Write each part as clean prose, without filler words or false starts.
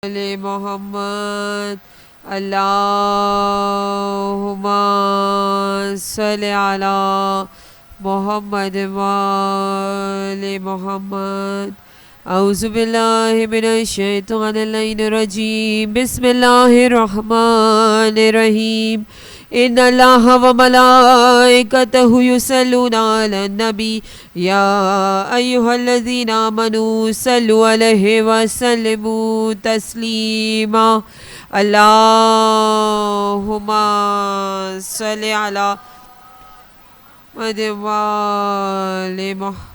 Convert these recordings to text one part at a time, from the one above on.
محمد اللہم صلی علی محمد وآل محمد اعوذ باللہ من الشیطان اللعین الرجیم بسم اللہ الرحمن الرحیم ان اللہ و ملائکتہ یصلون علی النبی یا ایہا الذین آمنوا صلوا علیہ وسلموا تسلیما اللہم صلی علی محمد وآل محمد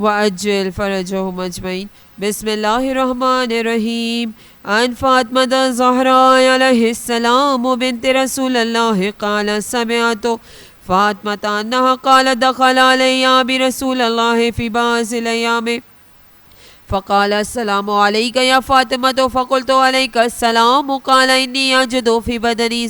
وعجل فرجهم اجمعین بسم اللہ الرحمن الرحیم عن فاطمة الزہراء علیہ السلام بنت رسول اللہ قال سمعت فاطمة انہا قال دخل علی برسول اللہ فی بعض الایام فقال السلام علیک یا فاطمة فقلت علیک السلام قال انی اجد فی بدنی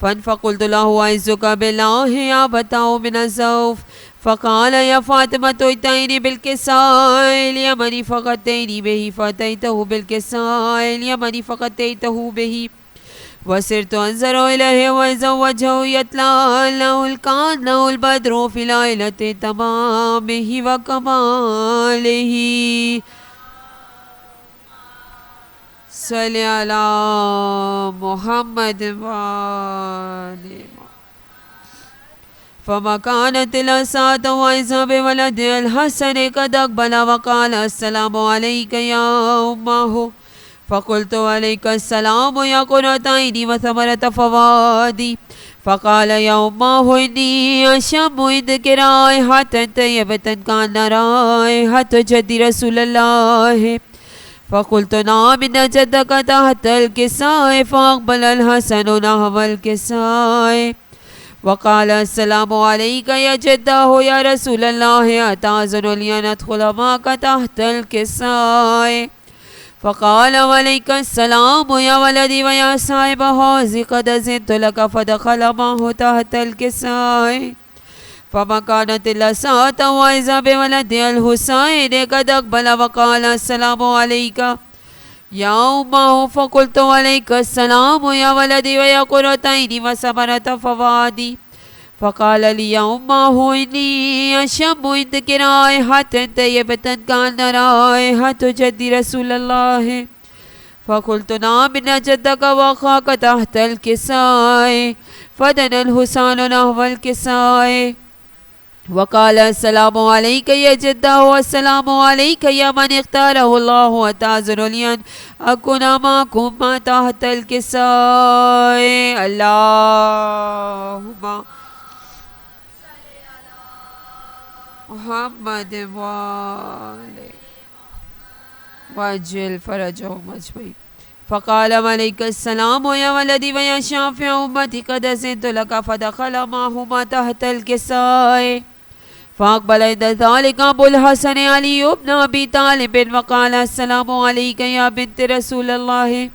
فقلت له اعوذک باللہ یا بتاؤ من الزوف فقال یا فاطمة اتینی بالکساء الیمنی فقطینی بہی فاتیتہ بالکساء الیمنی فقطیتہ بہی وسرت انظر الیہ وإذا وجهه یتلا له كأنه البدر فی ليلة تمامہ وکمالہ صلی علی محمد وآل فما كانت الساعة وإذا بولد الحسن قد أقبل وقال السلام عليك يا أمه فقلت عليك السلام يا قرتين وثمرة فوادي فقال يا أمه إني أشم عندك رائحة طيبة كأن رائحة جد رسول الله فقلت نعم إن جدك تحت الكساء فأقبل الحسن نحو الكساء وقال السلام عليك يا جده يا رسول الله أتأذن لي أن أدخل معك تحت الكساء فقال وعليك السلام يا ولدي ويا صاحب حوزي قد أذنت لك فدخل معه تحت الكساء فما كانت إلا ساعة وإذا بولد الحسين قد أقبل وقال السلام عليك يا أمه فقلت عليك السلام يا ولدي ويا قرتين وثمرة فوادي فقال لي يا أمه إني أشم عندك رائحة طيبة كأن رائحة جد رسول الله فقلت نعم إن جدك وأخاك تحت الكساء فدنا الحسين نحو الكساء وقال السلام عليك يا جده والسلام عليك يا من اختاره الله وتعذر لي أن أكون معكم تحت الكساء اللهم محمد وعجل فرجهم أجمعين فقال عليك السلام يا ولدي ويا شافع أمتي قد أذنت لك فدخل معهما تحت الكساء فأقبل عند ذلك أبو الحسن علي بن أبي طالب وقال السلام عليك يا بنت رسول الله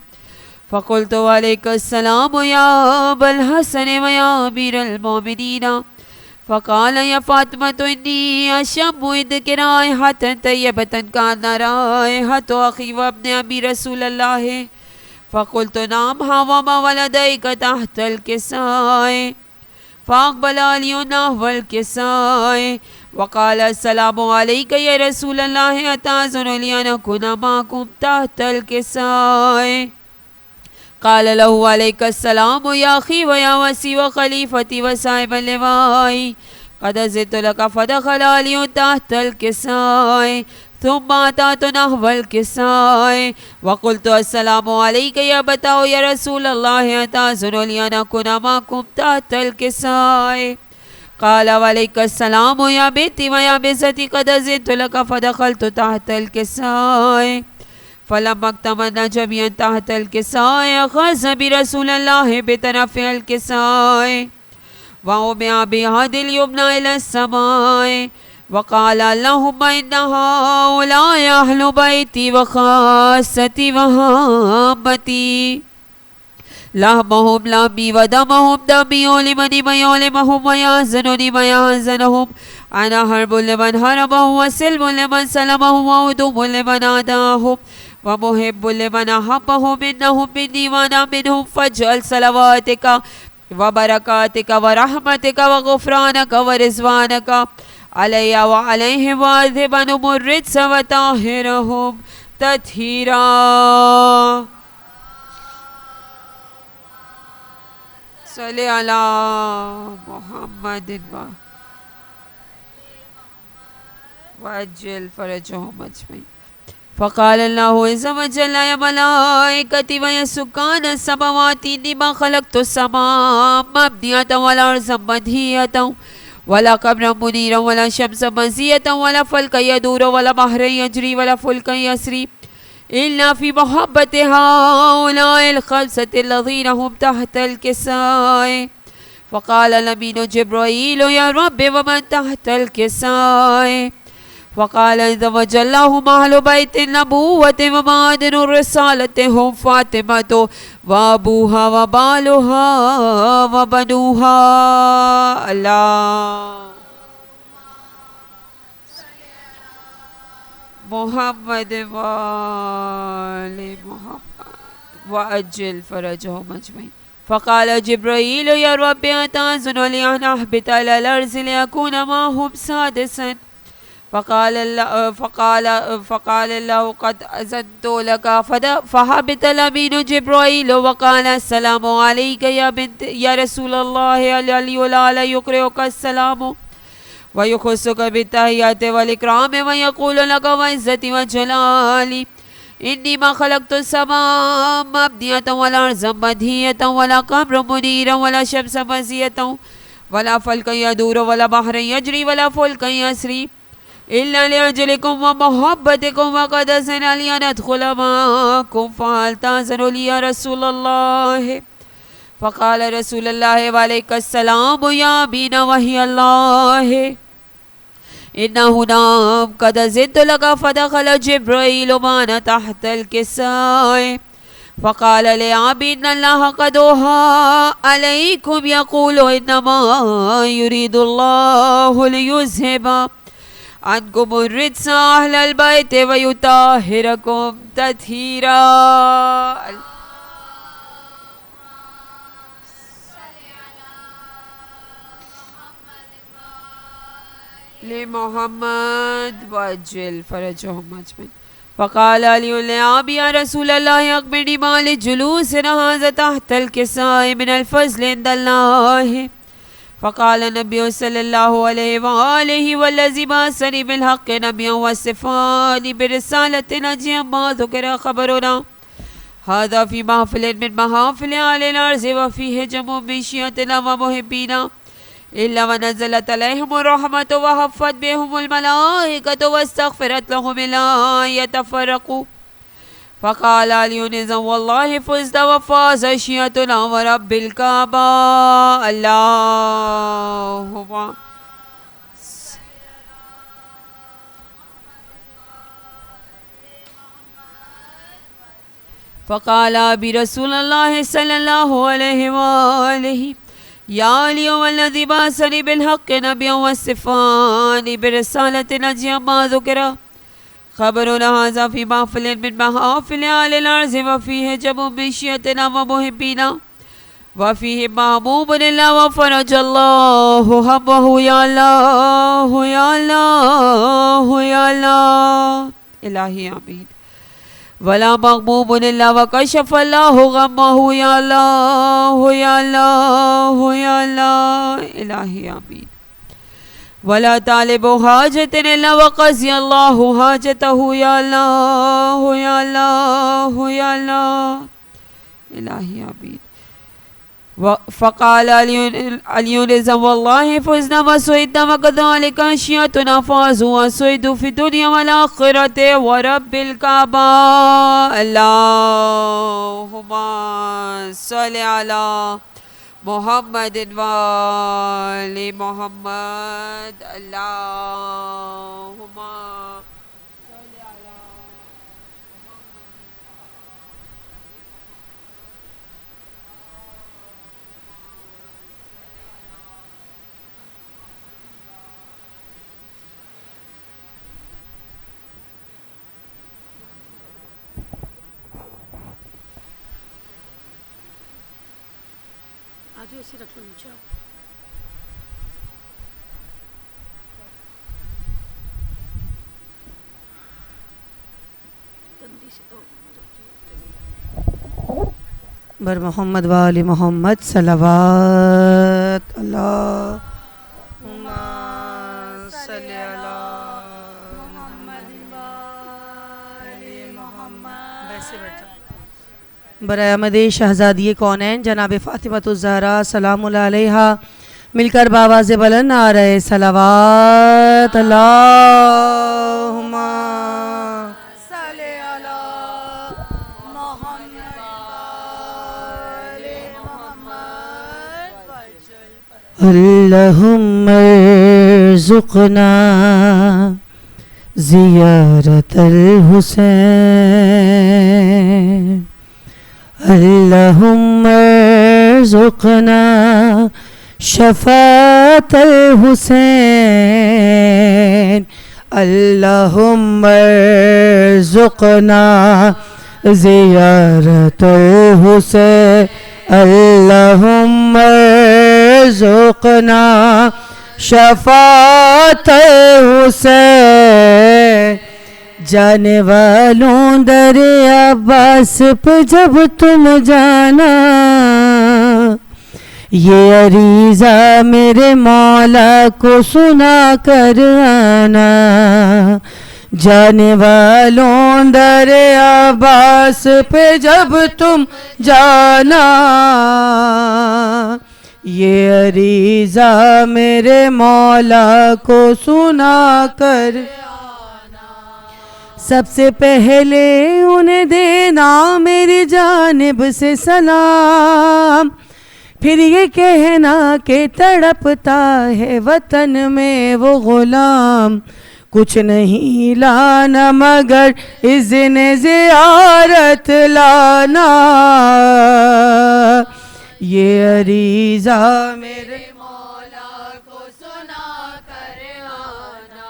فقلت عليك السلام يا أبا الحسن ويا أمير المؤمنين فقال يا فاطمة إني أشم عندك رائحة طيبة كأن رائحة أخي وابن أبي رسول الله فقلت نعم وما ولديك تحت الكساء فأقبل علي نحو الكساء وقال السلام عليك يا رسول الله أتأذن لي أن أكون معكم تحت الكساء قال له عليك السلام يا أخي ويا وسي وخليفتي وصاحب اللواء قد أذنت لك فدخل علي تحت الكساء ثم أتيت نحو الكساء وقلت السلام عليك يا بتاو يا رسول الله أتأذن لي أن أكون معكم تحت الكساء قال وعليك السلام يا بنتي ويا بزتي قد أذنت لك فدخلت تحت الكساء فلما اكتملنا جميعا تحت الكساء أخذ برسول الله بطرف الكساء ووضع بيد اليمنى إلى السماء وقال اللهم إن هؤلاء أهل بيتي وخاصتي وهامتي لحمهم لحمي ودمهم دمي ولمن ما يعلمهم ويحزنني ما يحزنهم أنا حرب لمن حربهم وسلم لمن سلمهم وعدوم لمن عاداهم ومحب لمن أحبهم إنهم مني وأنا منهم فاجعل صلواتك وبركاتك ورحمتك وغفرانك ورزوانك علي وعليهم وأذهب عنهم الرجس وطهرهم تطهيرا. صلی علی محمد وعجل فرجهم أجمعين. فقال الله عز وجل يا ملائكتي ويا سكان السماوات إني ما خلقت السماء مبنية والأرض منهية ولا قمرا منيرا ولا شمسا مزية ولا فلكا يدور ولا بحرا يجري ولا فلكا يسري إلا في محبة هؤلاء الخمسة الذين هم تحت الكساء. فقال الأمين جبرائيل يا رب ومن تحت الكساء؟ فقال عز وجل هم أهل بيت النبوة ومعادن الرسالة هم فاطمة وأبوها وبالها وبنوها. الله محمد وآل محمد وأجل فرجهم أجمعين. فقال جبرائيل يا رب أتأذن لي أن أهبط على الأرض لأكون معهم سادسا؟ فقال الله قد أذنت لك. فهبط الأمين جبرائيل وقال السلام عليك يا رسول الله العلي الأعلى يقرئك السلام ويخصك بالتحيات والإكرام ويقول لك وعزتي وجلالي إني ما خلقت السماء مبنية والأرض منهية ولا قمر منيرا ولا شمس مزية ولا فلك يدور ولا بحر يجري ولا فلك يسري إلا لأجلكم ومحبتكم وقد أذن لي أن أدخل معكم فهل تأذن لي يا رسول الله؟ فقال رسول الله وعليك السلام يا أمين وهي الله إنه نام قد أذنت لك. فدخل جبرائيل معنا تحت الكساء فقال لعبي إن الله قد أوحى عليكم يقول إنما يريد الله ليذهب عنكم الرجس أهل البيت ويطهركم تطهيرا. لمحمد وأجل فرجهم أجمعين. فقال علي لأبي يا رسول الله أخبرني ما لجلوسنا هذا تحت الكساء من الفضل عند الله؟ فقال النبي صلى الله عليه وآله والذي بعثني بالحق نبيا وصفاني برسالة نجيا ما ذكر خبرنا هذا في محفل من محافل أهل الأرض وفيه جمع من شيعتنا ومحبينا إلا ونزلت عليهم الرحمة وحفت بهم الملائكة واستغفرت لهم إلا يتفرقوا. فقال علي إذن والله فزت وفاز شيعتنا ورب الكعبة. اللهم فقال برسول الله صلى الله عليه وآله يا علي والذي بعثني بالحق نبيا والصفاني برسالة نجيا ما ذكر خبرنا هذا في محفل من محافل أهل الأرض وفيه جمع من شيعتنا ومحبينا وفيه محبوب لله وفرج الله همه يا الله يا الله يا الله. إلهي آمين. ولا مغموم لله وكشف الله غمه يا الله يا الله يا الله. إلهي آمين. ولا طالب حاجة إلا وقضي الله حاجته يا الله يا الله يا الله. إلهي آمين. فقال علي رضا والله فزنا وسعدنا وكذلك أشياءنا فازوا وسعدوا في الدنيا والآخرة ورب الكعبة. اللهم صل على محمد وآل محمد. اللهم صل على آج ایسے رکھ لو نیچے آپ. بر محمد و آل محمد صلوات اللہم صلی علی محمد و آل محمد. ویسے بیٹھ جاؤ. برائے آمد شہزادی کونین جناب فاطمۃ الزہرا سلام اللہ علیہا مل کر بآواز بلند آ رہے صلوات اللہم صلی علی محمد اللہم ارزقنا زیارت الحسین اللہم ارزقنا شفاعت الحسین اللہم ارزقنا زیارت الحسین اللہم ارزقنا شفاعت الحسین. جانے والوں در عباس پہ جب تم جانا یہ عریضہ میرے مولا کو سنا کر آنا. جانے والوں در عباس پہ جب تم جانا یہ عریضہ میرے مولا کو سنا کر سب سے پہلے انہیں دینا میری جانب سے سلام. پھر یہ کہنا کہ تڑپتا ہے وطن میں وہ غلام. کچھ نہیں لانا مگر اذن زیارت لانا یہ عریضہ میرے مولا کو سنا کر آنا.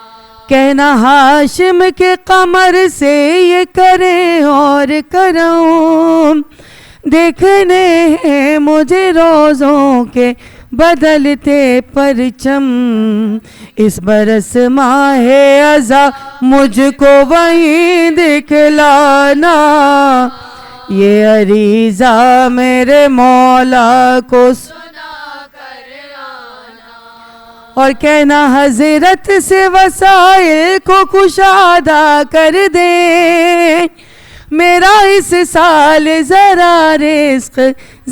کہنا ہاشم کے قمر سے یہ کریں اور کروں دیکھنے ہیں مجھے روزوں کے بدلتے پرچم. اس برس ماہ ازاں مجھ کو وہیں دکھلانا یہ عریضہ میرے مولا کو سنا کر آنا. اور کہنا حضرت سے وسائل کو کشادہ کر دے میرا اس سال ذرا رزق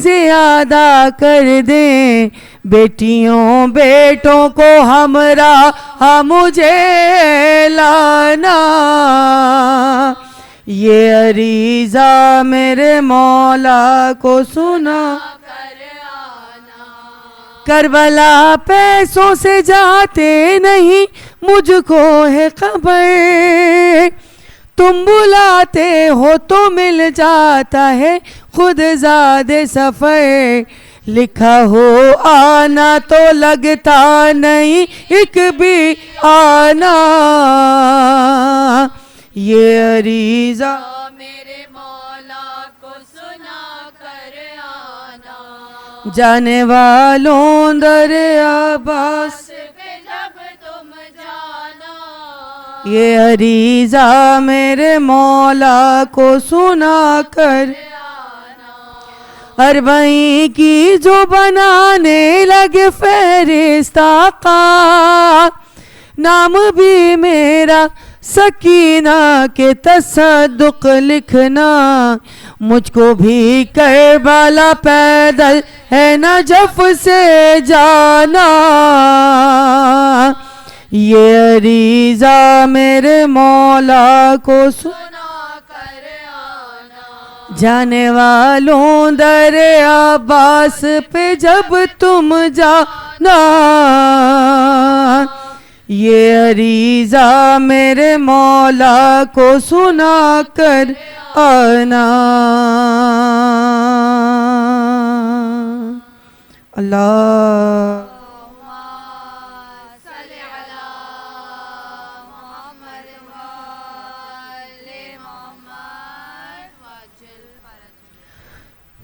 زیادہ کر دیں. بیٹیوں بیٹوں کو ہمراہ مجھے لانا یہ عریضہ میرے مولا کو سنا کر آنا. کربلا پیسوں سے جاتے نہیں مجھ کو ہے خبر تم بلاتے ہو تو مل جاتا ہے خود زاد سفر. لکھا ہو آنا تو لگتا نہیں ایک بھی آنا یہ عریضہ میرے مولا کو سنا کر آنا. جانے والوں در عباس پہ جب تم جانا یہ عریضہ میرے مولا کو سنا کر اربعین کی جو بنانے لگے فہرست آقا نام بھی میرا سکینہ کے تصدق لکھنا. مجھ کو بھی کربلا پیدل ہے نجف سے جانا یہ عریضہ میرے مولا کو سنا کر آنا. جانے والوں در عباس پہ جب تم جانا یہ عریضہ میرے مولا کو سنا کر آنا. اللہ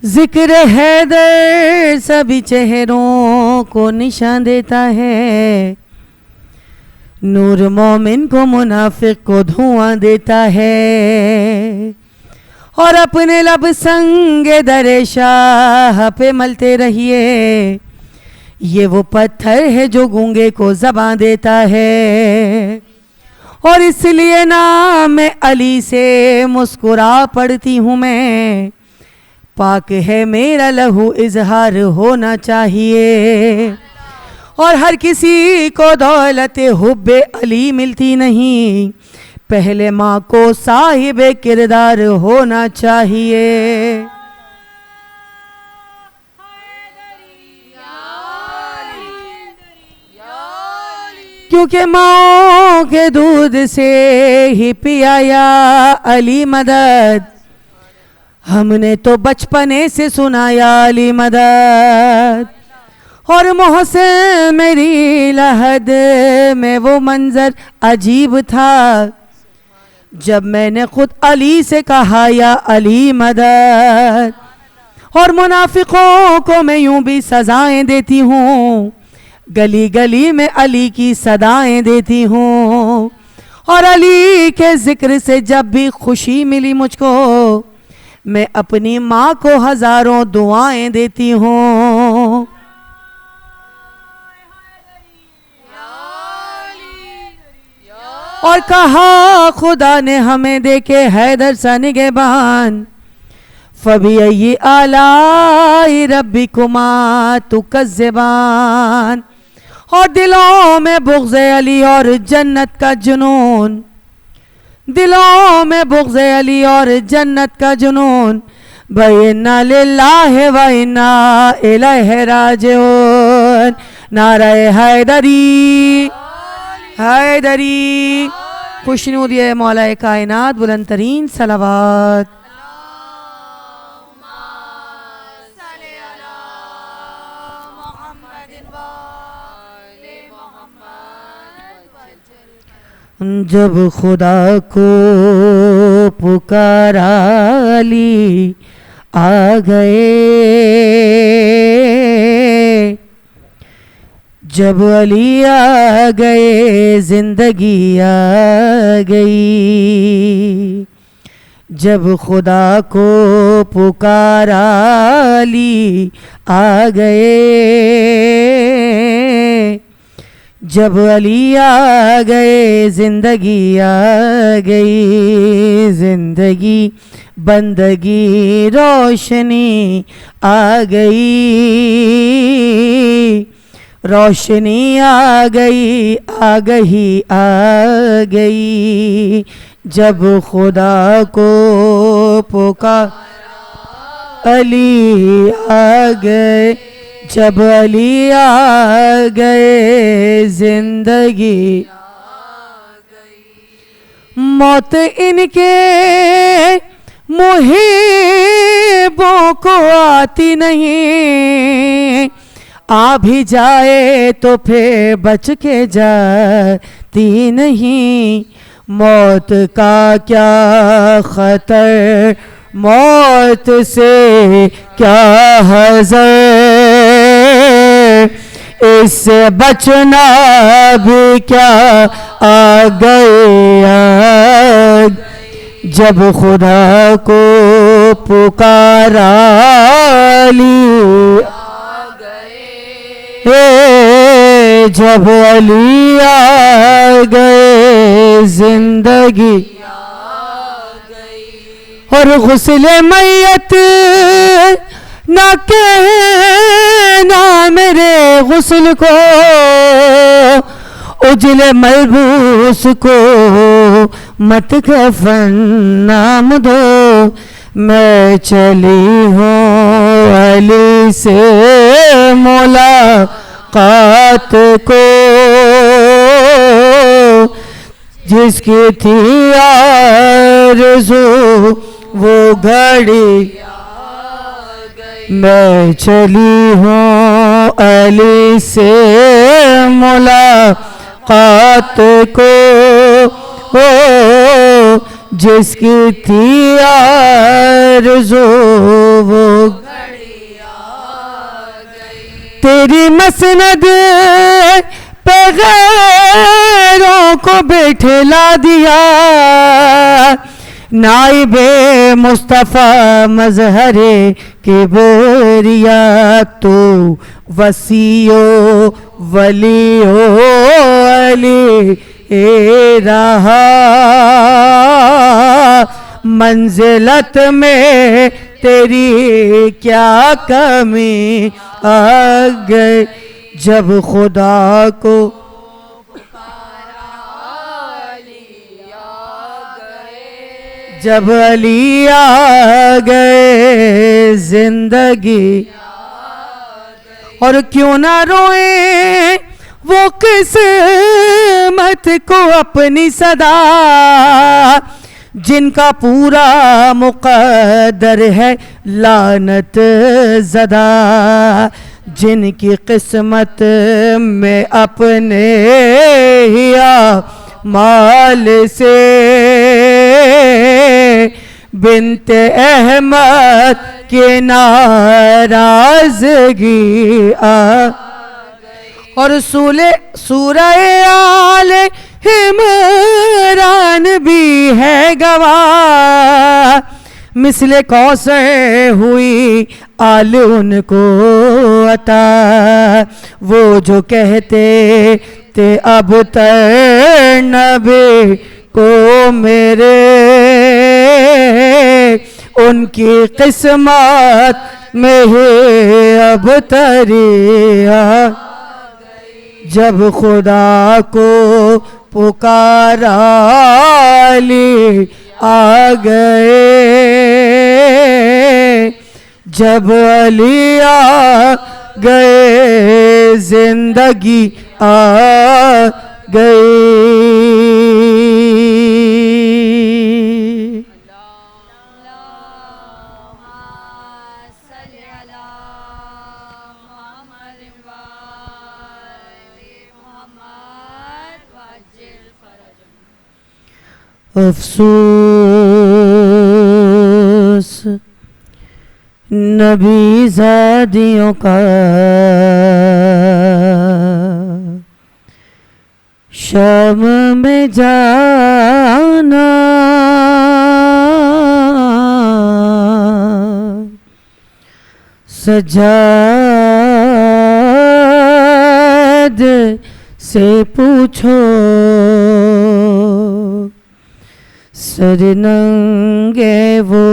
ذکر حیدر سبھی چہروں کو نشان دیتا ہے، نور مومن کو منافق کو دھواں دیتا ہے، اور اپنے لب سنگ در شاہ پہ ملتے رہیے، یہ وہ پتھر ہے جو گونگے کو زبان دیتا ہے، اور اس لیے نام علی سے مسکرا پڑتی ہوں میں، پاک ہے میرا لہو اظہار ہونا چاہیے، اور ہر کسی کو دولت حب علی ملتی نہیں، پہلے ماں کو صاحب کردار ہونا چاہیے۔ کیونکہ ماں کے دودھ سے ہی پیا یا علی مدد، ہم نے تو بچپنے سے سنا یا علی مدد، اور محسن میری لحد میں وہ منظر عجیب تھا جب میں نے خود علی سے کہا یا علی مدد، اور منافقوں کو میں یوں بھی سزائیں دیتی ہوں، گلی گلی میں علی کی صدائیں دیتی ہوں، اور علی کے ذکر سے جب بھی خوشی ملی مجھ کو، میں اپنی ماں کو ہزاروں دعائیں دیتی ہوں۔ اور کہا خدا نے ہمیں دے کے حیدر سا نگہبان، فَبِأَيِّ آلَاءِ رَبِّكُمَا تُكَذِّبَانِ، اور دلوں میں بغض علی اور جنت کا جنون، دلوں میں بغض علی اور جنت کا جنون، بَإِنَّا لِلَّهِ وَإِنَّا إِلَيْهِ رَاجِعُونَ۔ نعرہ حیدری حیدری، خوشنود یہ مولا کائنات، بلند ترین صلوات۔ جب خدا کو پکارا علی آ گئے، جب علی آ گئے زندگی آ گئی، جب خدا کو پکارا علی آ گئے، جب علی آ گئے زندگی آ گئی، زندگی بندگی روشنی آ گئی، روشنی آ گئی آگہی آ گئی، جب خدا کو پکارا علی آ گئے، جب علی آ گئے زندگی آ گئی، موت ان کے محبوں کو آتی نہیں، آ بھی جائے تو پھر بچ کے جاتی نہیں، موت کا کیا خطر، موت سے کیا حذر، اس سے بچنا بھی کیا آ گیا، جب خدا کو پکارا علی آ گئے، جب علی آ گئے زندگی آ گئی، اور غسل میت نہ کہنا میرے غسل کو، اجل ملبوس کو مت کفن نام دو، میں چلی ہوں علی سے ملاقات کو، جس کی تھی آرزو وہ گھڑی میں چلی ہوں علی سے ملاقات کو، جس کی تھی آرزو وہ تیری مسند پہ غیروں کو بیٹھلا دیا نائب مصطفیٰ مظہر کبریا تو وسیع و ولی و علی رہا منزلت میں تیری کیا کمی آ گئی جب خدا کو جب علی آ گئے زندگی اور کیوں نہ روئیں وہ قسمت کو اپنی صدا جن کا پورا مقدر ہے لعنت زدہ جن کی قسمت میں اپنے ہی مال سے بنت احمد کی ناراضگی اور سورہ آل عمران بھی ہے گواہ مثل کوثر ہوئی آل ان کو عطا وہ جو کہتے تھے اب تر نبی کو میرے ان کی قسمت میں ہی اب تریا جب خدا کو پکارا علی آ گئے جب علی آ گئے زندگی آ گئی افسوس نبی زادیوں کا شام میں جانا سجاد سے پوچھو سر ننگے وہ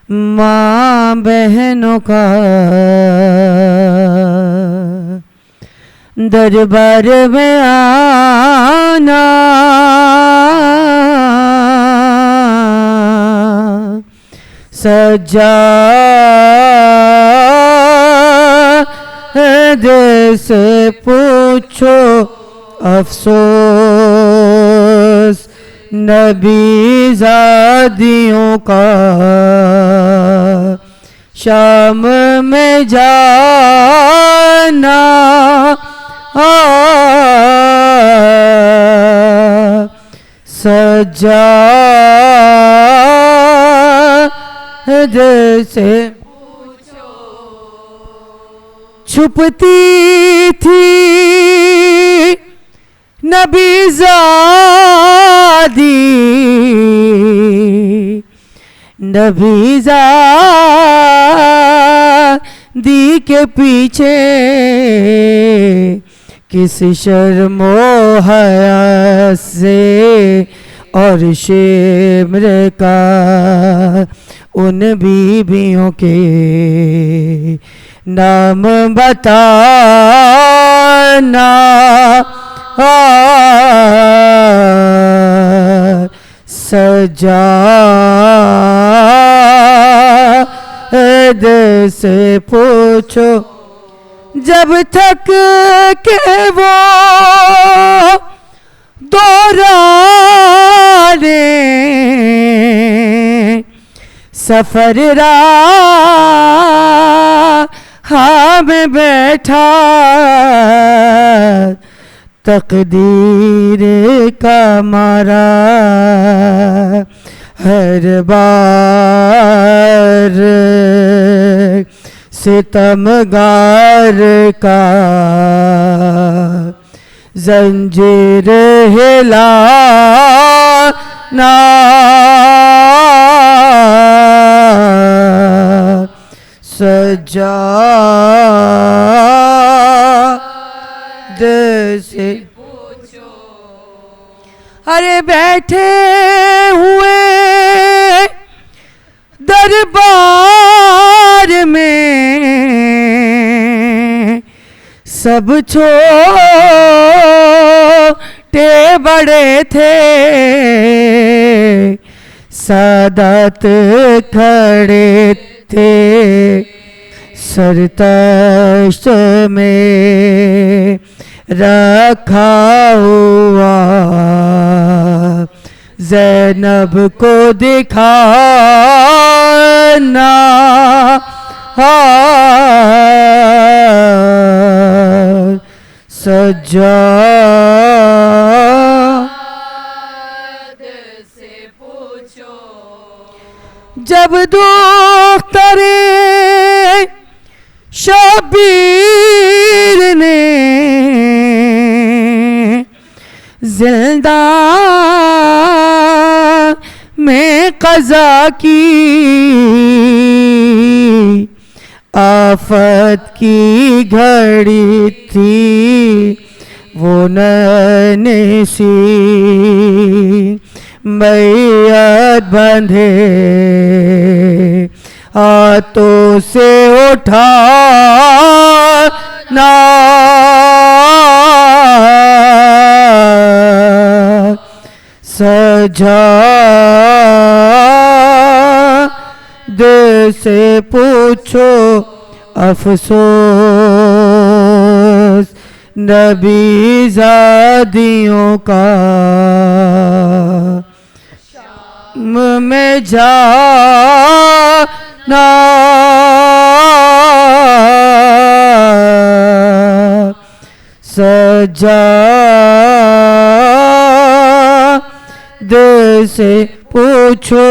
ماں بہنوں کا دربار میں آنا سجاد سے پوچھو افسوس نبی زادیوں کا شام میں جانا سجاد سے چھپتی تھی نبی زادی نبی زادی کے پیچھے کس شرم و حیا سے اور شمر کا ان بیویوں کے نام بتانا سجاد سے پوچھو جب تک کہ وہ دورانے سفر راہ میں بیٹھا تقدیر کا مارا ہر بار ستمگار کا زنجیر ہلانا سجاد سے پوچھو. ارے بیٹھے ہوئے دربار میں سب چھوٹے بڑے تھے، سادات کھڑے تھے سر تشت میں رکھا ہوا، زینب کو دکھانا سجاد سے پوچھو. جب دختر شبیر نے زندان میں قضا کی، آفت کی گھڑی تھی وہ ننسی، بیعت بندھے ہاتھوں سے اٹھانا سجاد سے پوچھو. افسوس نبی زادیوں کا شام میں جانا، سجاد سے پوچھو.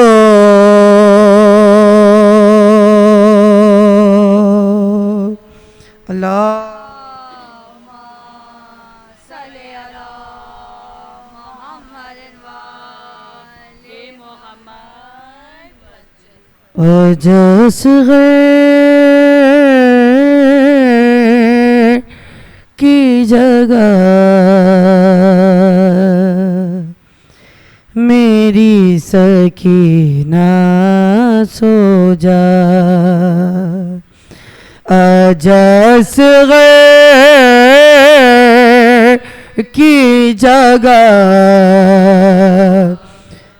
اللہم صلی علی محمد وآل محمد. وجس غیر کی جگہ میری سکینہ سو جا، اجس غیر کی جگہ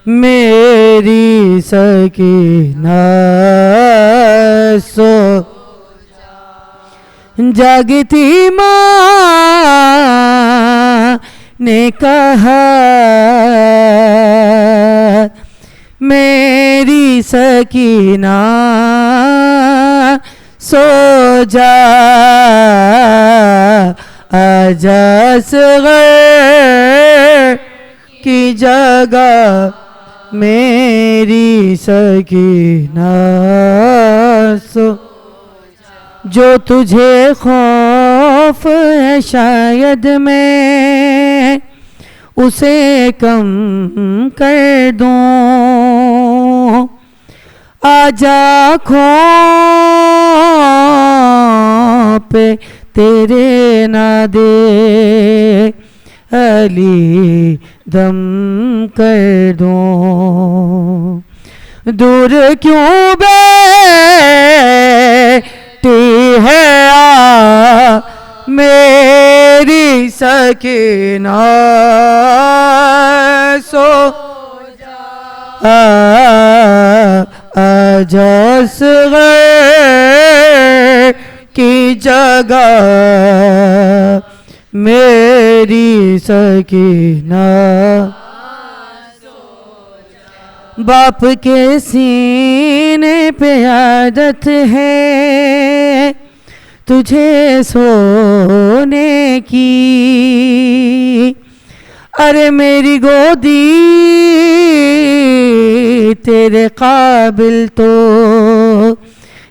میری سکینہ سو جا. جاگتی ماں نے کہا میری سکینہ سو جا، اجس غیر کی جگہ میری سکینہ سو جا. جو تجھے خوف ہے شاید میں اسے کم کر دوں، آجا آنکھوں پہ تیرے نہ دے علی دم کر دوں. دور کیوں بیٹھی ہے میری سکینہ سو جا، اجس غیر کی جگہ میری سکینہ. باپ کے سینے پہ عادت ہے تجھے سونے کی، ارے میری گودی تیرے قابل تو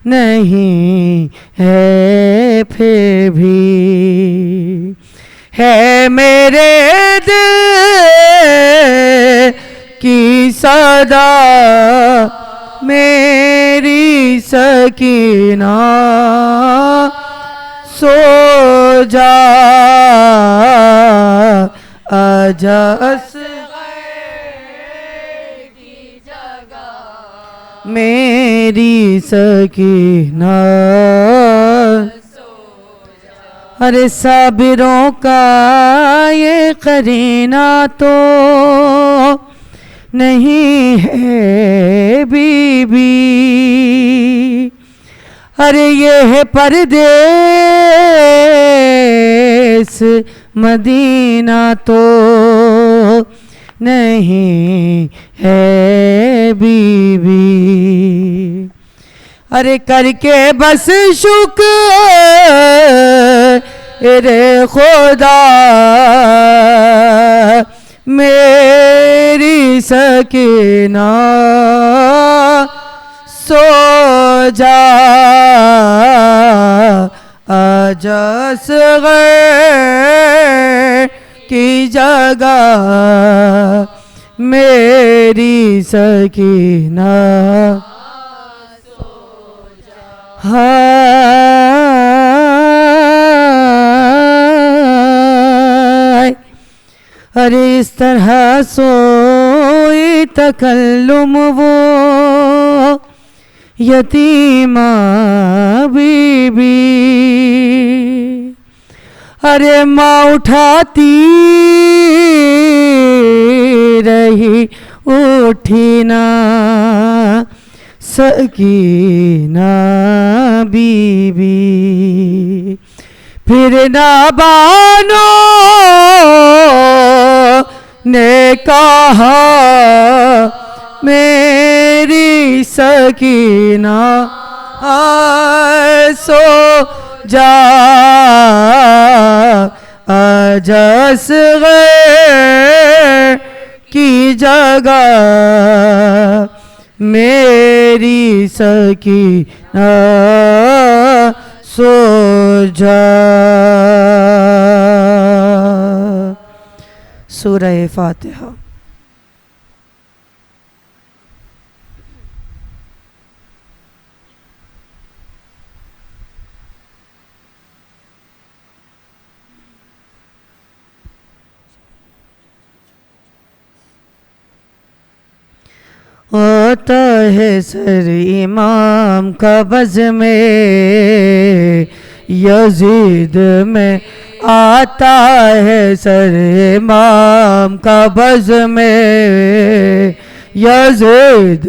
نہیں ہے پھر بھی، ہے میرے دل کی صدا میری سکینہ، سو جا آجا اصغر کی جگہ میری سکینہ، ارے صابروں کا یہ قرینہ تو نہیں ہے بی بی، ارے یہ ہے پردیس مدینہ تو نہیں ہے بی بی، ارے کر کے بس شکر خدا میری سکینہ، سو جا آجا اصغر کی جگہ میری سکینہ، ارے اس طرح سوئی تکلم وہ یتیمہ بی بی، ارے ماں اٹھاتی رہی اٹھی نہ سکینہ بی بی، پھر نابانوں نے کہا میری سکینہ، سو جا آجا اصغر کی جگہ میری سکینہ، سو جا۔ سورہ فاتحہ۔ ہوتا ہے سر امام کا بز میں، یزید میں آتا ہے سر امام کا بز میں، یزید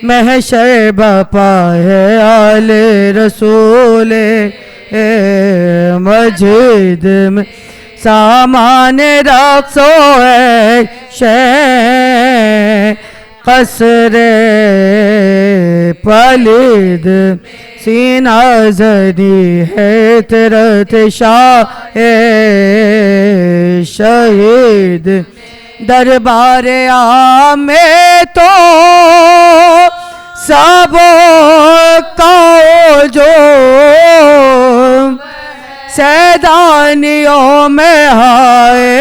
محشر بپا ہے آل رسول مجید میں، سامان رقص و شے قصر پلید، سینہ زنی ہے ترت شاہ شہید، دربار عام میں تو سب کا جو سیدانیوں میں آئے،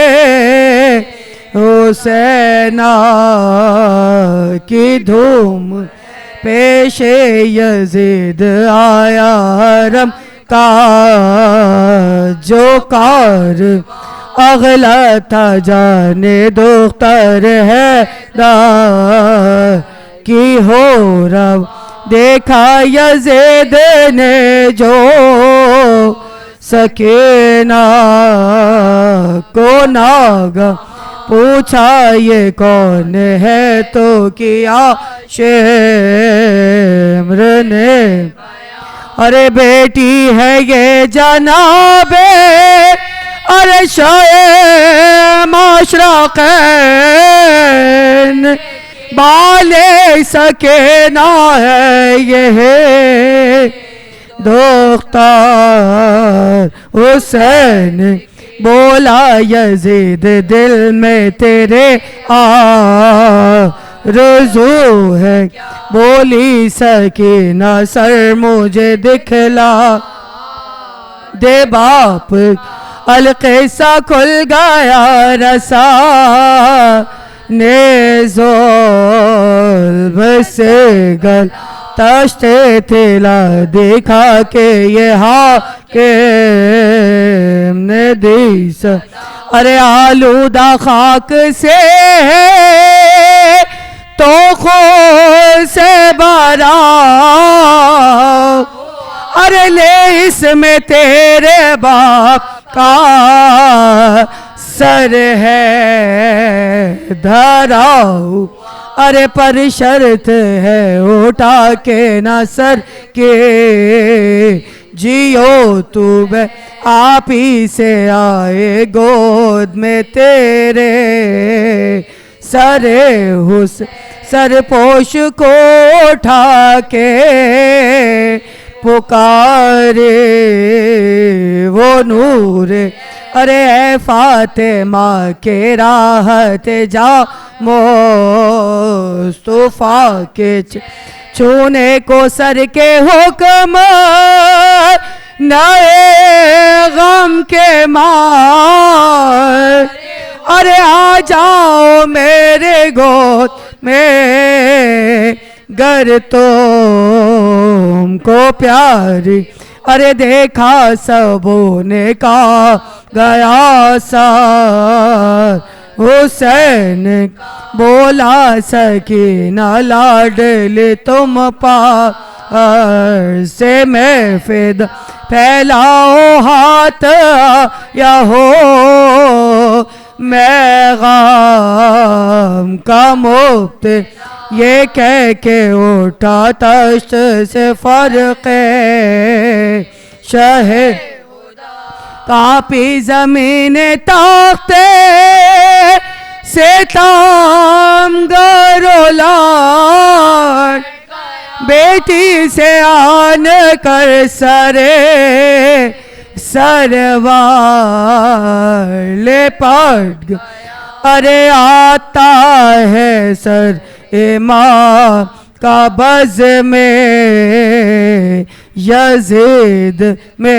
حسین کی دھوم پیش یزید آیا، حرم کا جو کار اغلا تھا جانے دختر ہے دار کی ہو رب، دیکھا یزید نے جو سکینہ کو ناگا، پوچھا یہ کون ہے تو کیا شمر نے، ارے بیٹی ہے یہ جناب ارے شاہ معاشرہ قین، بالے سکینہ ہے یہ دختار حسین بولا یزید دل میں تیرے آرزو ہے بولی سکینہ سر مجھے دکھلا دے باپ القصہ کھل گیا رسا ظلم سے گل تشتے تھیلا دیکھا کہ یہ حاکم نے دیس ارے آلودہ خاک سے تو خون سے بھرا ارے لے اس میں تیرے باپ کا سر ہے دھراؤ ارے پر شرط ہے اٹھا کے نہ سر کے جیو تو بے آپ ہی سے آئے گود میں تیرے سر پوش کو اٹھا کے پکارے وہ نور ارے اے فاطمہ کے راحت جا مصطفیٰ کے چھونے کو سر کے حکم نئے غم کے مار ارے آ جاؤ میرے گود میں گر تم کو پیاری ارے دیکھا سبوں نے کہا گیا سار حسین بولا سکینہ لاڈلے تم پار سے میں فدا پھیلاؤ ہاتھ یا ہو میں غم کا مفت یہ کہہ کے اٹھا تشت سے فرق شہر کانپی زمین تاختے سے تامگر اولاد بیٹی سے آن کر سروار لے پٹ ارے آتا ہے سر امام کا بز میں یزید میں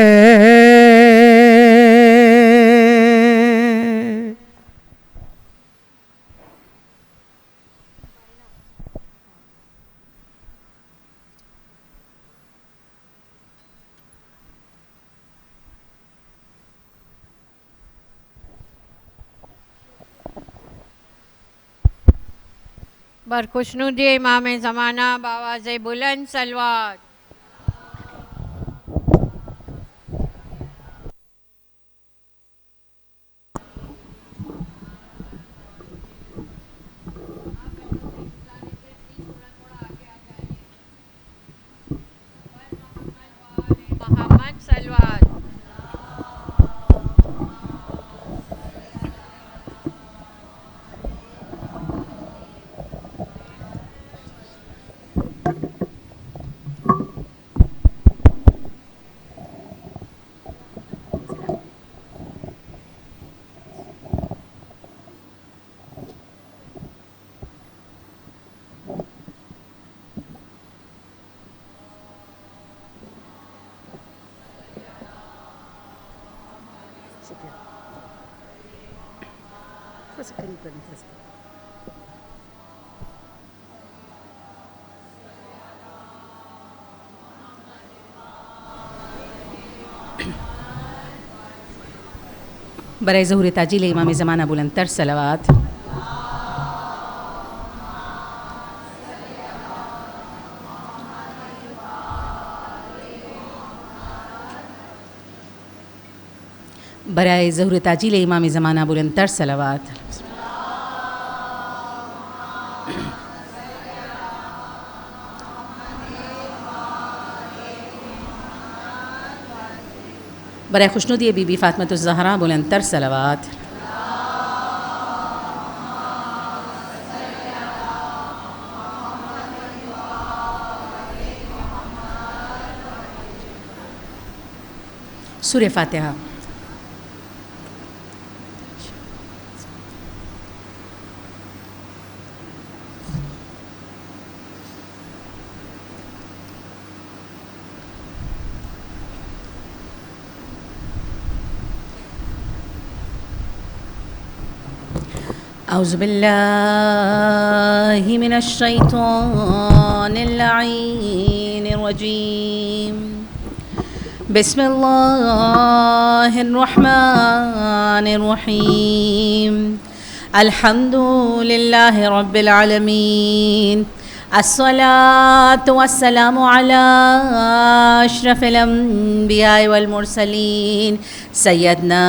برخشنودی امام زمانہ بآواز بلند صلوات محمد صلوات برائے ظہور تاجیل امام زمانہ بلند تر صلوات برائے ظہور تاجیل امام زمانہ بلند تر صلوات برائے خوشنودی بی بی فاطمۃ الزہرا بلند تر صلوات سورہ فاتحہ۔ اعوذ باللہ من الشیطان اللعین الرجیم، بسم اللہ الرحمن الرحیم، الحمد للہ رب العالمین، الصلاة والسلام على اشرف الانبیاء والمرسلین، سیدنا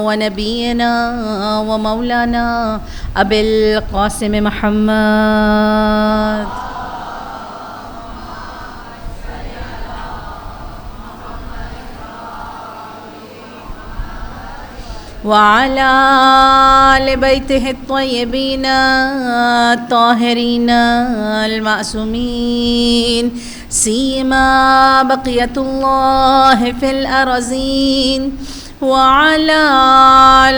ونبینا ومولانا ابی القاسم محمد، وعلى آل بيته الطيبين الطاهرين المعصومين، سيما بقية الله في الأرضين، وعلى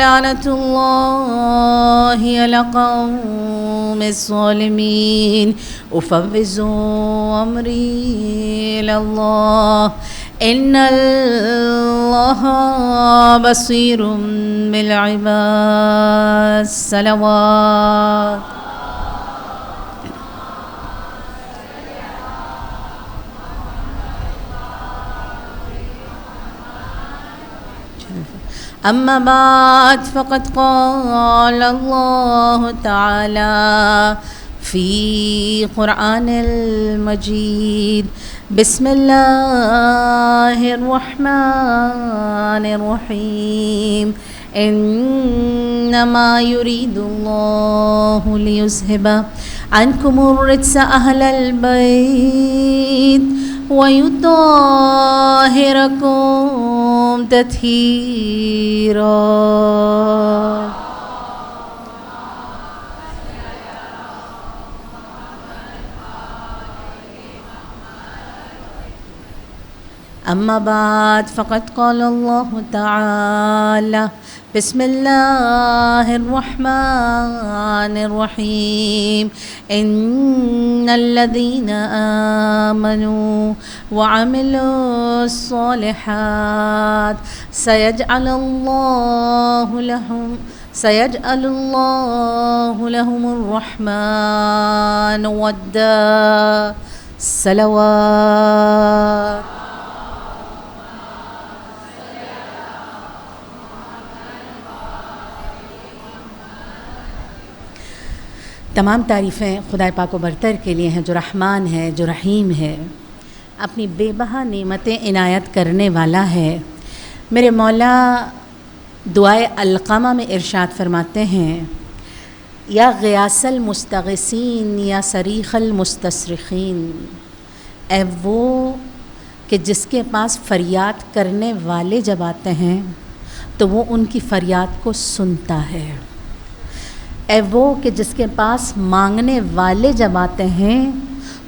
لعنة الله على قوم الظالمين، أفوض أمري إلى الله، إن الله بصير بالعباد، صلوات۔ أما بعد فقد قال الله تعالى في قرآن المجيد، بسم الله الرحمن الرحيم، إنما يريد الله ليذهب عنكم الرجس أهل البيت ويطهركم تطهيرا۔ أما بعد فقد قال الله تعالى، بسم الله الرحمن الرحيم، إن الذين آمنوا وعملوا الصالحات سيجعل الله لهم الرحمن ودا، صلوات۔ تمام تعریفیں خدا پاک و برتر کے لیے ہیں، جو رحمان ہے، جو رحیم ہے، اپنی بے بہا نعمتیں عنایت کرنے والا ہے۔ میرے مولا دعائے علقمہ میں ارشاد فرماتے ہیں، یا غیاث المستغیثین یا صریخ المستصرخین، اے وہ کہ جس کے پاس فریاد کرنے والے جب آتے ہیں تو وہ ان کی فریاد کو سنتا ہے، اے وہ کہ جس کے پاس مانگنے والے جب آتے ہیں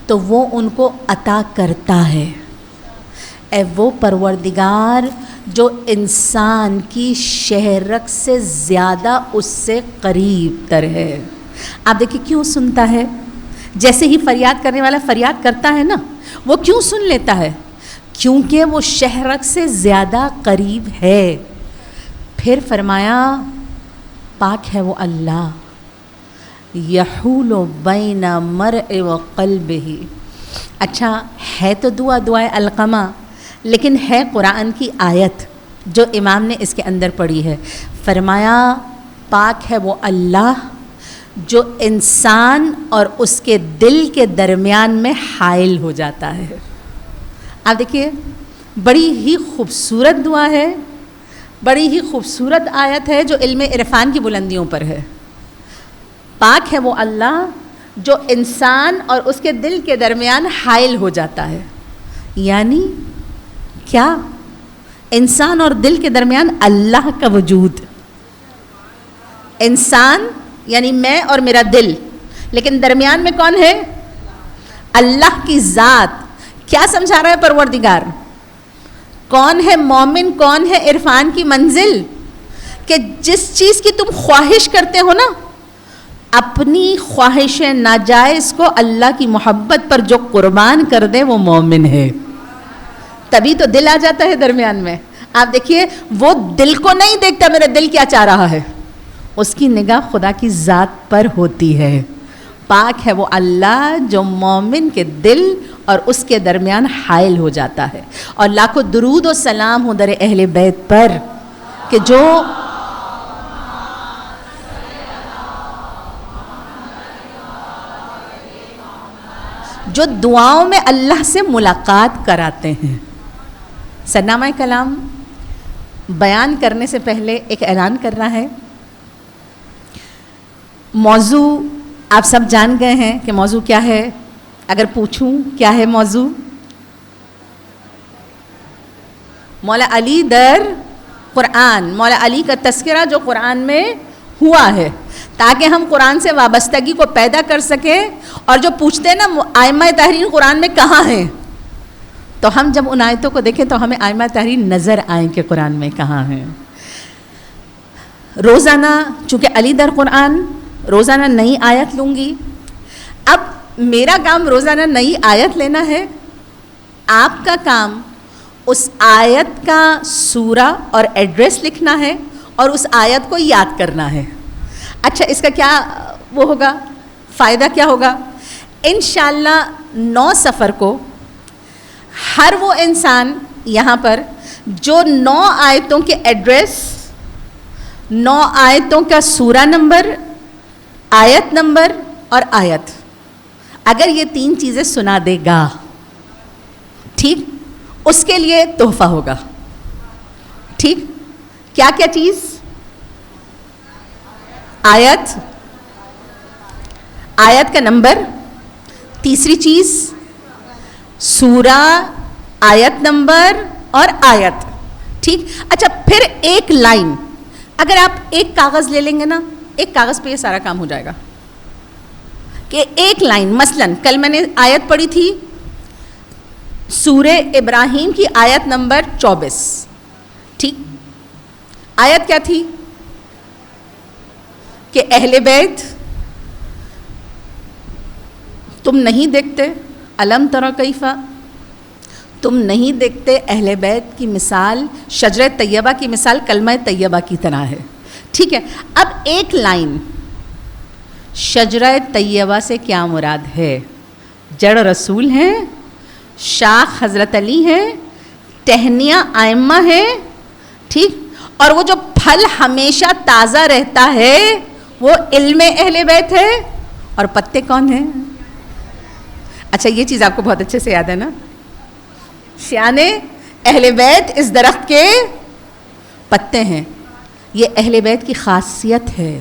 تو وہ ان کو عطا کرتا ہے، اے وہ پروردگار جو انسان کی شہرک سے زیادہ اس سے قریب تر ہے۔ آپ دیکھیں کیوں سنتا ہے؟ جیسے ہی فریاد کرنے والا فریاد کرتا ہے نا، وہ کیوں سن لیتا ہے؟ کیونکہ وہ شہرک سے زیادہ قریب ہے۔ پھر فرمایا پاک ہے وہ اللہ، یحول بین مرء و قلبہ۔ اچھا ہے تو دعائے علقمہ، لیکن ہے قرآن کی آیت جو امام نے اس کے اندر پڑھی ہے۔ فرمایا پاک ہے وہ اللہ جو انسان اور اس کے دل کے درمیان میں حائل ہو جاتا ہے۔ آپ دیکھیے بڑی ہی خوبصورت دعا ہے، بڑی ہی خوبصورت آیت ہے جو علم عرفان کی بلندیوں پر ہے۔ پاک ہے وہ اللہ جو انسان اور اس کے دل کے درمیان حائل ہو جاتا ہے، یعنی کیا؟ انسان اور دل کے درمیان اللہ کا وجود، انسان یعنی میں اور میرا دل، لیکن درمیان میں کون ہے؟ اللہ کی ذات۔ کیا سمجھا رہا ہے پروردگار؟ کون ہے مومن, کون ہے عرفان کی منزل, کہ جس چیز کی تم خواہش کرتے ہو نا, اپنی خواہش ناجائز کو اللہ کی محبت پر جو قربان کر دے وہ مومن ہے. تبھی تو دل آ جاتا ہے درمیان میں. آپ دیکھیے وہ دل کو نہیں دیکھتا میرا دل کیا چاہ رہا ہے, اس کی نگاہ خدا کی ذات پر ہوتی ہے. پاک ہے وہ اللہ جو مومن کے دل اور اس کے درمیان حائل ہو جاتا ہے. اور لاکھوں درود و سلام ہو در اہل بیت پر کہ جو دعاؤں میں اللہ سے ملاقات کراتے ہیں. سرنامہ کلام بیان کرنے سے پہلے ایک اعلان کرنا ہے. موضوع آپ سب جان گئے ہیں کہ موضوع کیا ہے. اگر پوچھوں کیا ہے موضوع, مولا علی در قرآن, مولا علی کا تذکرہ جو قرآن میں ہوا ہے, تاکہ ہم قرآن سے وابستگی کو پیدا کر سکیں. اور جو پوچھتے ہیں نا ائمہ تحریر قرآن میں کہاں ہیں, تو ہم جب ان آیتوں کو دیکھیں تو ہمیں ائمہ تحریر نظر آئیں کہ قرآن میں کہاں ہیں. روزانہ چونکہ علی در قرآن روزانہ نئی آیت لوں گی. اب میرا کام روزانہ نئی آیت لینا ہے, آپ کا کام اس آیت کا سورہ اور ایڈریس لکھنا ہے اور اس آیت کو یاد کرنا ہے. اچھا اس کا کیا وہ ہوگا, فائدہ کیا ہوگا؟ انشاءاللہ 9 صفر کو ہر وہ انسان یہاں پر جو 9 آیتوں کے ایڈریس, 9 آیتوں کا سورہ نمبر, آیت نمبر اور آیت, اگر یہ 3 چیزیں سنا دے گا, ٹھیک, اس کے لیے تحفہ ہوگا. ٹھیک, کیا کیا چیز؟ آیت, آیت کا نمبر, تیسری چیز سورہ, آیت نمبر اور آیت. ٹھیک, اچھا پھر ایک لائن, اگر آپ ایک کاغذ لے لیں گے نا, ایک کاغذ پہ یہ سارا کام ہو جائے گا کہ ایک لائن, مثلاً کل میں نے آیت پڑھی تھی سورہ ابراہیم کی آیت نمبر 24. ٹھیک, آیت کیا تھی کہ اہل بیت تم نہیں دیکھتے, الم تر کیفا, تم نہیں دیکھتے اہل بیت کی مثال شجرہ طیبہ کی مثال کلمہ طیبہ کی طرح ہے. ٹھیک ہے, اب ایک لائن, شجرہ طیبہ سے کیا مراد ہے؟ جڑ رسول ہیں, شاخ حضرت علی ہیں, ٹہنیاں ائمہ ہیں. ٹھیک, اور وہ جو پھل ہمیشہ تازہ رہتا ہے وہ علم اہل بیت ہے. اور پتے کون ہیں؟ اچھا یہ چیز آپ کو بہت اچھے سے یاد ہے نا, شیانے اہل بیت اس درخت کے پتے ہیں. یہ اہل بیت کی خاصیت ہے,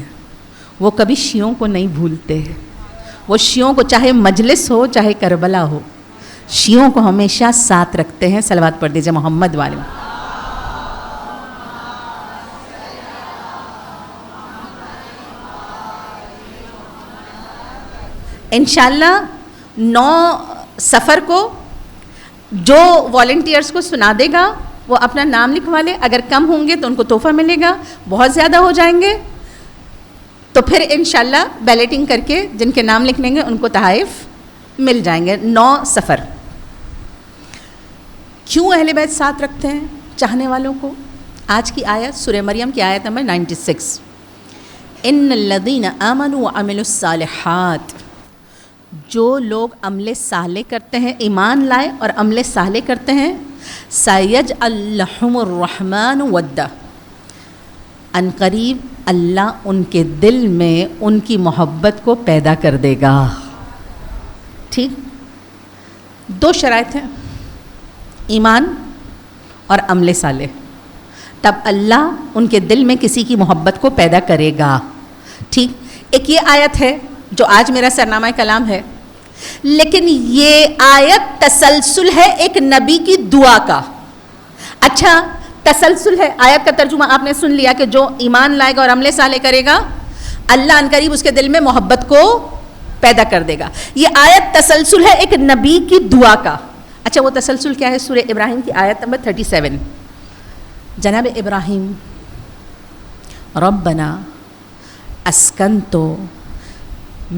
وہ کبھی شیعوں کو نہیں بھولتے. وہ شیعوں کو چاہے مجلس ہو چاہے کربلا ہو, شیعوں کو ہمیشہ ساتھ رکھتے ہیں. صلوات پڑھ دیجئے محمد والے. انشاءاللہ 9 صفر کو جو والنٹیئرز کو سنا دے گا وہ اپنا نام لکھوا لے. اگر کم ہوں گے تو ان کو تحفہ ملے گا, بہت زیادہ ہو جائیں گے تو پھر انشاءاللہ بیلٹنگ کر کے جن کے نام لکھ لیں گے ان کو تحائف مل جائیں گے. 9 صفر. کیوں اہل بیت ساتھ رکھتے ہیں چاہنے والوں کو؟ آج کی آیت سورہ مریم کی آیت نمبر 96, ان الذین آمنوا وعملوا الصالحات, جو لوگ عمل صالح کرتے ہیں, ایمان لائے اور عمل صالح کرتے ہیں, سیجعل لہم الرحمن ودا, ان قریب اللہ ان کے دل میں ان کی محبت کو پیدا کر دے گا. ٹھیک, 2 شرائط ہیں, ایمان اور عمل صالح, تب اللہ ان کے دل میں کسی کی محبت کو پیدا کرے گا. ٹھیک, ایک یہ آیت ہے جو آج میرا سرنامہ کلام ہے, لیکن یہ آیت تسلسل ہے ایک نبی کی دعا کا. اچھا تسلسل ہے, آیت کا ترجمہ آپ نے سن لیا کہ جو ایمان لائے گا اور عمل صالح کرے گا اللہ عنقریب اس کے دل میں محبت کو پیدا کر دے گا. یہ آیت تسلسل ہے ایک نبی کی دعا کا. اچھا وہ تسلسل کیا ہے؟ سورہ ابراہیم کی آیت نمبر 37. جناب ابراہیم ربنا اسکنتو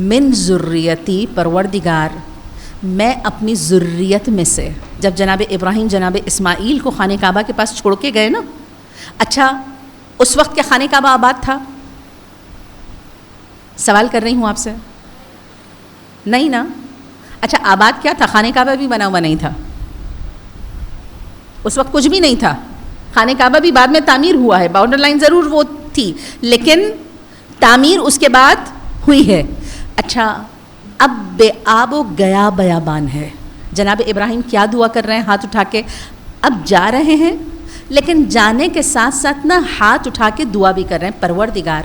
من ذریتی، پروردگار میں اپنی ذریت میں سے. جب جناب ابراہیم جناب اسماعیل کو خانہ کعبہ کے پاس چھوڑ کے گئے نا، اچھا اس وقت کیا خانہ کعبہ آباد تھا؟ سوال کر رہی ہوں آپ سے. نہیں نا. اچھا آباد کیا تھا؟ خانہ کعبہ بھی بنا ہوا نہیں تھا اس وقت، کچھ بھی نہیں تھا. خانہ کعبہ بھی بعد میں تعمیر ہوا ہے، باؤنڈر لائن ضرور وہ تھی لیکن تعمیر اس کے بعد ہوئی ہے. اچھا اب بے آب و گیا بیابان ہے. جناب ابراہیم کیا دعا کر رہے ہیں ہاتھ اٹھا کے؟ اب جا رہے ہیں لیکن جانے کے ساتھ ساتھ نا ہاتھ اٹھا کے دعا بھی کر رہے ہیں، پروردگار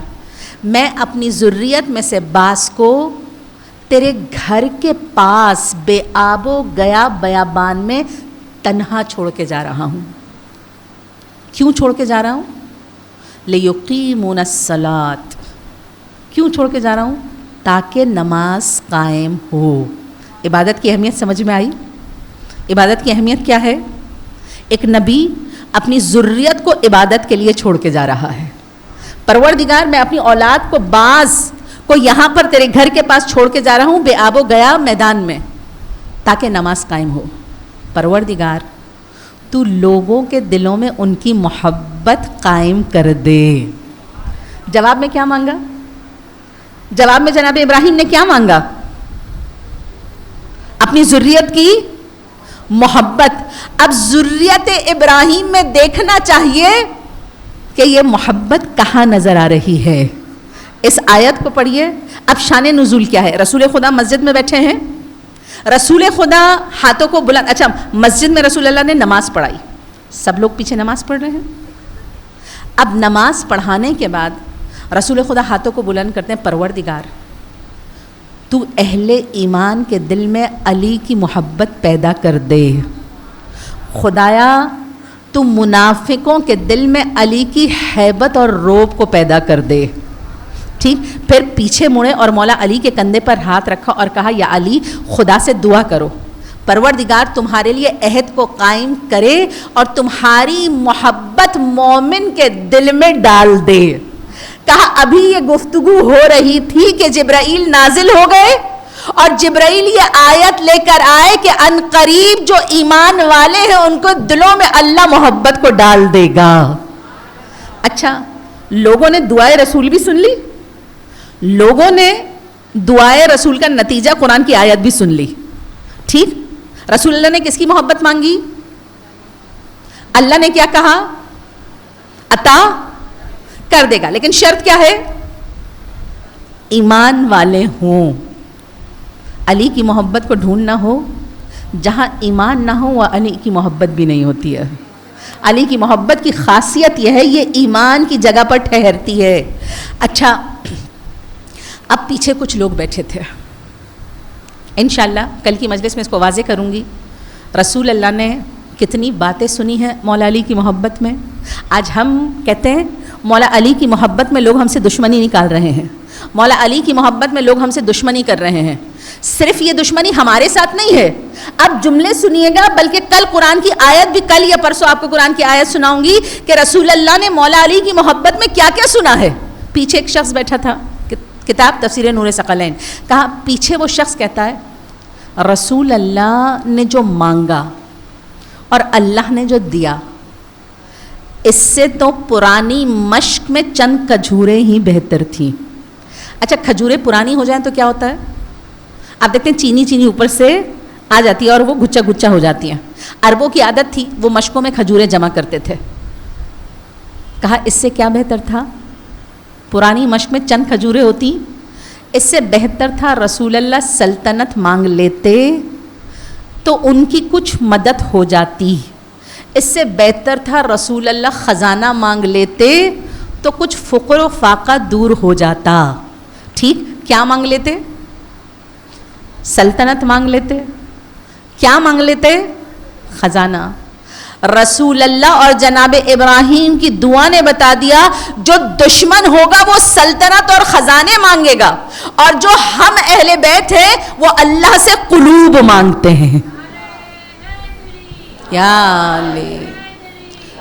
میں اپنی ذریت میں سے بعض کو تیرے گھر کے پاس بے آب و گیا بیابان میں تنہا چھوڑ کے جا رہا ہوں. کیوں چھوڑ کے جا رہا ہوں؟ لیقیمون الصلاۃ. کیوں چھوڑ کے جا رہا ہوں؟ تاکہ نماز قائم ہو. عبادت کی اہمیت سمجھ میں آئی؟ عبادت کی اہمیت کیا ہے؟ ایک نبی اپنی ذریت کو عبادت کے لیے چھوڑ کے جا رہا ہے. پروردگار میں اپنی اولاد کو بعض کو یہاں پر تیرے گھر کے پاس چھوڑ کے جا رہا ہوں بے آب و گیا میدان میں تاکہ نماز قائم ہو. پروردگار تو لوگوں کے دلوں میں ان کی محبت قائم کر دے. جواب میں کیا مانگا؟ جواب میں جناب ابراہیم نے کیا مانگا؟ اپنی ذریت کی محبت. اب ذریت ابراہیم میں دیکھنا چاہیے کہ یہ محبت کہاں نظر آ رہی ہے. اس آیت کو پڑھیے. اب شان نزول کیا ہے؟ رسول خدا مسجد میں بیٹھے ہیں، رسول خدا ہاتھوں کو بلند. اچھا مسجد میں رسول اللہ نے نماز پڑھائی، سب لوگ پیچھے نماز پڑھ رہے ہیں. اب نماز پڑھانے کے بعد رسول خدا ہاتھوں کو بلند کرتے ہیں، پروردگار تو اہل ایمان کے دل میں علی کی محبت پیدا کر دے. خدایا تو منافقوں کے دل میں علی کی ہیبت اور رعب کو پیدا کر دے. ٹھیک. پھر پیچھے مڑے اور مولا علی کے کندھے پر ہاتھ رکھا اور کہا یا علی خدا سے دعا کرو پروردگار تمہارے لیے عہد کو قائم کرے اور تمہاری محبت مومن کے دل میں ڈال دے. کہا ابھی یہ گفتگو ہو رہی تھی کہ جبرائیل نازل ہو گئے اور جبرائیل یہ آیت لے کر آئے کہ ان قریب جو ایمان والے ہیں ان کو دلوں میں اللہ محبت کو ڈال دے گا. اچھا لوگوں نے دعائے رسول بھی سن لی، لوگوں نے دعائے رسول کا نتیجہ قرآن کی آیت بھی سن لی. ٹھیک. رسول اللہ نے کس کی محبت مانگی؟ اللہ نے کیا کہا؟ عطا کر دے گا، لیکن شرط کیا ہے؟ ایمان والے ہوں. علی کی محبت کو ڈھونڈنا ہو جہاں ایمان نہ ہو وہ علی کی محبت بھی نہیں ہوتی ہے. علی کی محبت کی خاصیت یہ ہے یہ ایمان کی جگہ پر ٹھہرتی ہے. اچھا اب پیچھے کچھ لوگ بیٹھے تھے، انشاءاللہ کل کی مجلس میں اس کو واضح کروں گی. رسول اللہ نے کتنی باتیں سنی ہیں مولا علی کی محبت میں. آج ہم کہتے ہیں مولا علی کی محبت میں لوگ ہم سے دشمنی نکال رہے ہیں، مولا علی کی محبت میں لوگ ہم سے دشمنی کر رہے ہیں. صرف یہ دشمنی ہمارے ساتھ نہیں ہے. اب جملے سنیے گا بلکہ کل قرآن کی آیت بھی، کل یا پرسوں آپ کو قرآن کی آیت سناؤں گی کہ رسول اللہ نے مولا علی کی محبت میں کیا کیا سنا ہے. پیچھے ایک شخص بیٹھا تھا، کتاب تفسیر نور ثقلین، کہا پیچھے وہ شخص کہتا ہے رسول اللہ نے جو مانگا اور اللہ نے جو دیا اس سے تو پرانی مشق میں چند کھجوریں ہی بہتر تھیں. اچھا کھجوریں پرانی ہو جائیں تو کیا ہوتا ہے؟ آپ دیکھتے ہیں چینی چینی اوپر سے آ جاتی ہے اور وہ گچا گچا ہو جاتی ہیں. عربوں کی عادت تھی وہ مشقوں میں کھجوریں جمع کرتے تھے. کہا اس سے کیا بہتر تھا؟ پرانی مشق میں چند کھجوریں ہوتی، اس سے بہتر تھا رسول اللہ سلطنت مانگ لیتے تو ان کی کچھ مدد ہو جاتی. اس سے بہتر تھا رسول اللہ خزانہ مانگ لیتے تو کچھ فقر و فاقہ دور ہو جاتا. ٹھیک. کیا مانگ لیتے؟ سلطنت مانگ لیتے. کیا مانگ لیتے؟ خزانہ. رسول اللہ اور جناب ابراہیم کی دعا نے بتا دیا جو دشمن ہوگا وہ سلطنت اور خزانے مانگے گا، اور جو ہم اہل بیت ہیں وہ اللہ سے قلوب مانگتے ہیں. یا علی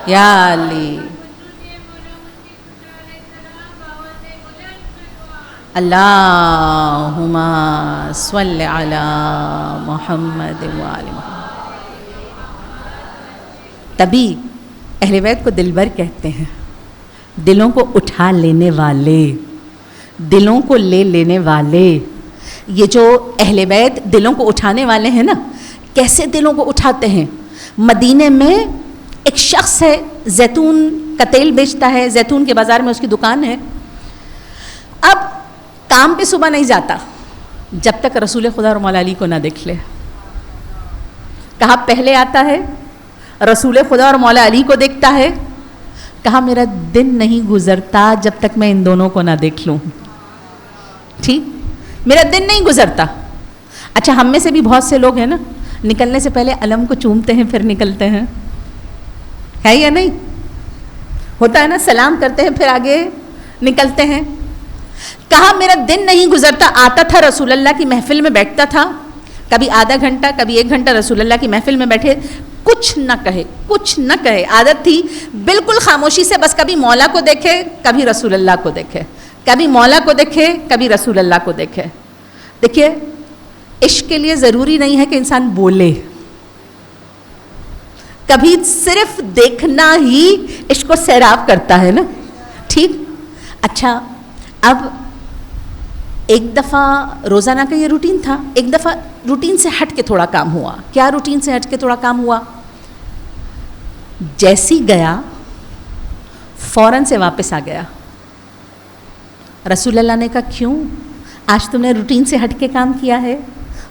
یا علی اللہم صلی علی محمد وآل محمد. تبھی اہل بیت کو دلبر کہتے ہیں، دلوں کو اٹھا لینے والے، دلوں کو لے لینے والے. یہ جو اہل بیت دلوں کو اٹھانے والے ہیں نا، کیسے دلوں کو اٹھاتے ہیں؟ مدینے میں ایک شخص ہے، زیتون کا تیل بیچتا ہے، زیتون کے بازار میں اس کی دکان ہے. اب کام پہ صبح نہیں جاتا جب تک رسول خدا اور مولا علی کو نہ دیکھ لے. کہا پہلے آتا ہے، رسول خدا اور مولا علی کو دیکھتا ہے. کہا میرا دن نہیں گزرتا جب تک میں ان دونوں کو نہ دیکھ لوں. ٹھیک، میرا دن نہیں گزرتا. اچھا، ہم میں سے بھی بہت سے لوگ ہیں نا، نکلنے سے پہلے علم کو چومتے ہیں پھر نکلتے ہیں، ہے یا نہیں؟ ہوتا ہے نا، سلام کرتے ہیں پھر آگے نکلتے ہیں. کہا میرا دن نہیں گزرتا، آتا تھا رسول اللہ کی محفل میں بیٹھتا تھا، کبھی آدھا گھنٹہ کبھی 1 گھنٹہ رسول اللہ کی محفل میں بیٹھے، کچھ نہ کہے کچھ نہ کہے. عادت تھی بالکل خاموشی سے، بس کبھی مولا کو دیکھے کبھی رسول اللہ کو دیکھے، کبھی مولا کو دیکھے کبھی رسول اللہ کو دیکھے. دیکھیے، عشق کے لیے ضروری نہیں ہے کہ انسان بولے، کبھی صرف دیکھنا ہی عشق کو سیراب کرتا ہے نا. ٹھیک. اچھا، اب ایک دفعہ روزانہ کا یہ روٹین تھا، ایک دفعہ روٹین سے ہٹ کے تھوڑا کام ہوا. کیا روٹین سے ہٹ کے تھوڑا کام ہوا؟ جیسی گیا فوراً سے واپس آ گیا. رسول اللہ نے کہا کیوں؟ آج تم نے روٹین سے ہٹ کے کام کیا ہے.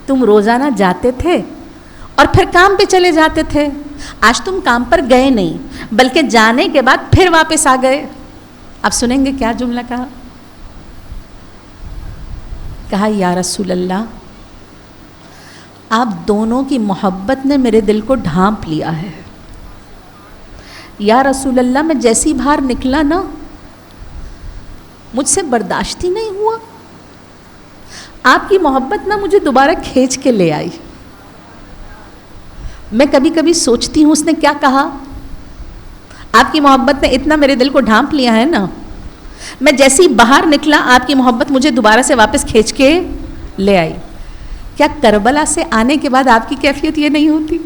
تم روزانہ جاتے تھے اور پھر کام پہ چلے جاتے تھے، آج تم کام پر گئے نہیں بلکہ جانے کے بعد پھر واپس آ گئے. اب سنیں گے کیا جملہ کہا؟ کہا یا رسول اللہ، آپ دونوں کی محبت نے میرے دل کو ڈھانپ لیا ہے. یا رسول اللہ، میں جیسی باہر نکلا نا، مجھ سے برداشت ہی نہیں ہوا. آپ کی محبت نا مجھے دوبارہ کھینچ کے لے آئی. میں کبھی کبھی سوچتی ہوں اس نے کیا کہا. آپ کی محبت نے اتنا میرے دل کو ڈھانپ لیا ہے نا، میں جیسی باہر نکلا آپ کی محبت مجھے دوبارہ سے واپس کھینچ کے لے آئی. کیا کربلا سے آنے کے بعد آپ کی کیفیت یہ نہیں ہوتی؟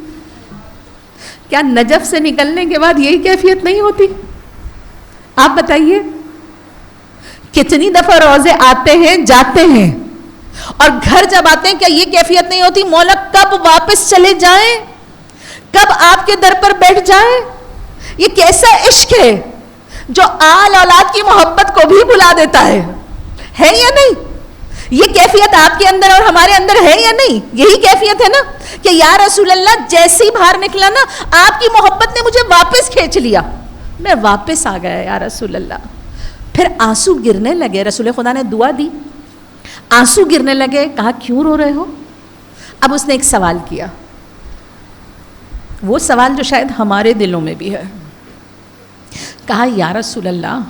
کیا نجف سے نکلنے کے بعد یہی کیفیت نہیں ہوتی؟ آپ بتائیے، کتنی دفعہ روزے آتے ہیں جاتے ہیں اور گھر جب آتے ہیں کیا یہ کیفیت نہیں ہوتی؟ مولا کب واپس چلے جائیں، کب آپ کے در پر بیٹھ جائیں. یہ کیسا عشق ہے جو آل اولاد کی محبت کو بھی بلا دیتا ہے یا نہیں؟ یہ کیفیت آپ کے اندر اور ہمارے اندر ہے یا نہیں؟ یہی کیفیت ہے نا کہ یا رسول اللہ جیسے ہی باہر نکلا نا، آپ کی محبت نے مجھے واپس کھینچ لیا، میں واپس آ گیا یا رسول اللہ. پھر آنسو گرنے لگے. رسول خدا نے دعا دی، آنسو گرنے لگے. کہا کیوں رو رہے ہو؟ اب اس نے ایک سوال کیا، وہ سوال جو شاید ہمارے دلوں میں بھی ہے. کہا یا رسول اللہ،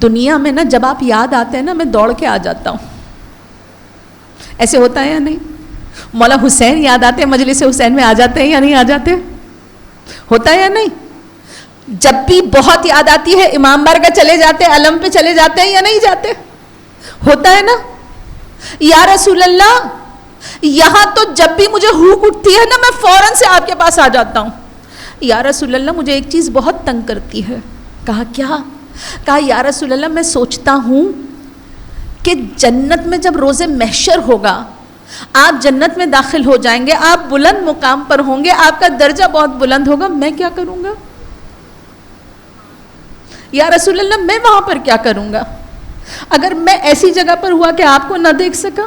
دنیا میں نا جب آپ یاد آتے ہیں نا میں دوڑ کے آ جاتا ہوں. ایسے ہوتا ہے یا نہیں؟ مولا حسین یاد آتے ہیں، مجلس حسین میں آ جاتے ہیں یا نہیں آ جاتے؟ ہوتا ہے یا نہیں؟ جب بھی بہت یاد آتی ہے امام بارگاہ چلے جاتے ہیں، علم پہ چلے جاتے ہیں یا نہیں جاتے؟ ہوتا ہے نا؟ یا رسول اللہ، یہاں تو جب بھی مجھے ہوک اٹھتی ہے نا میں فوراً سے آپ کے پاس آ جاتا ہوں. یا رسول اللہ، مجھے ایک چیز بہت تنگ کرتی ہے. کہا کیا؟ کہا یا رسول اللہ، میں سوچتا ہوں کہ جنت میں جب روز محشر ہوگا، آپ جنت میں داخل ہو جائیں گے، آپ بلند مقام پر ہوں گے، آپ کا درجہ بہت بلند ہوگا، میں کیا کروں گا؟ یا رسول اللہ، میں وہاں پر کیا کروں گا اگر میں ایسی جگہ پر ہوا کہ آپ کو نہ دیکھ سکا؟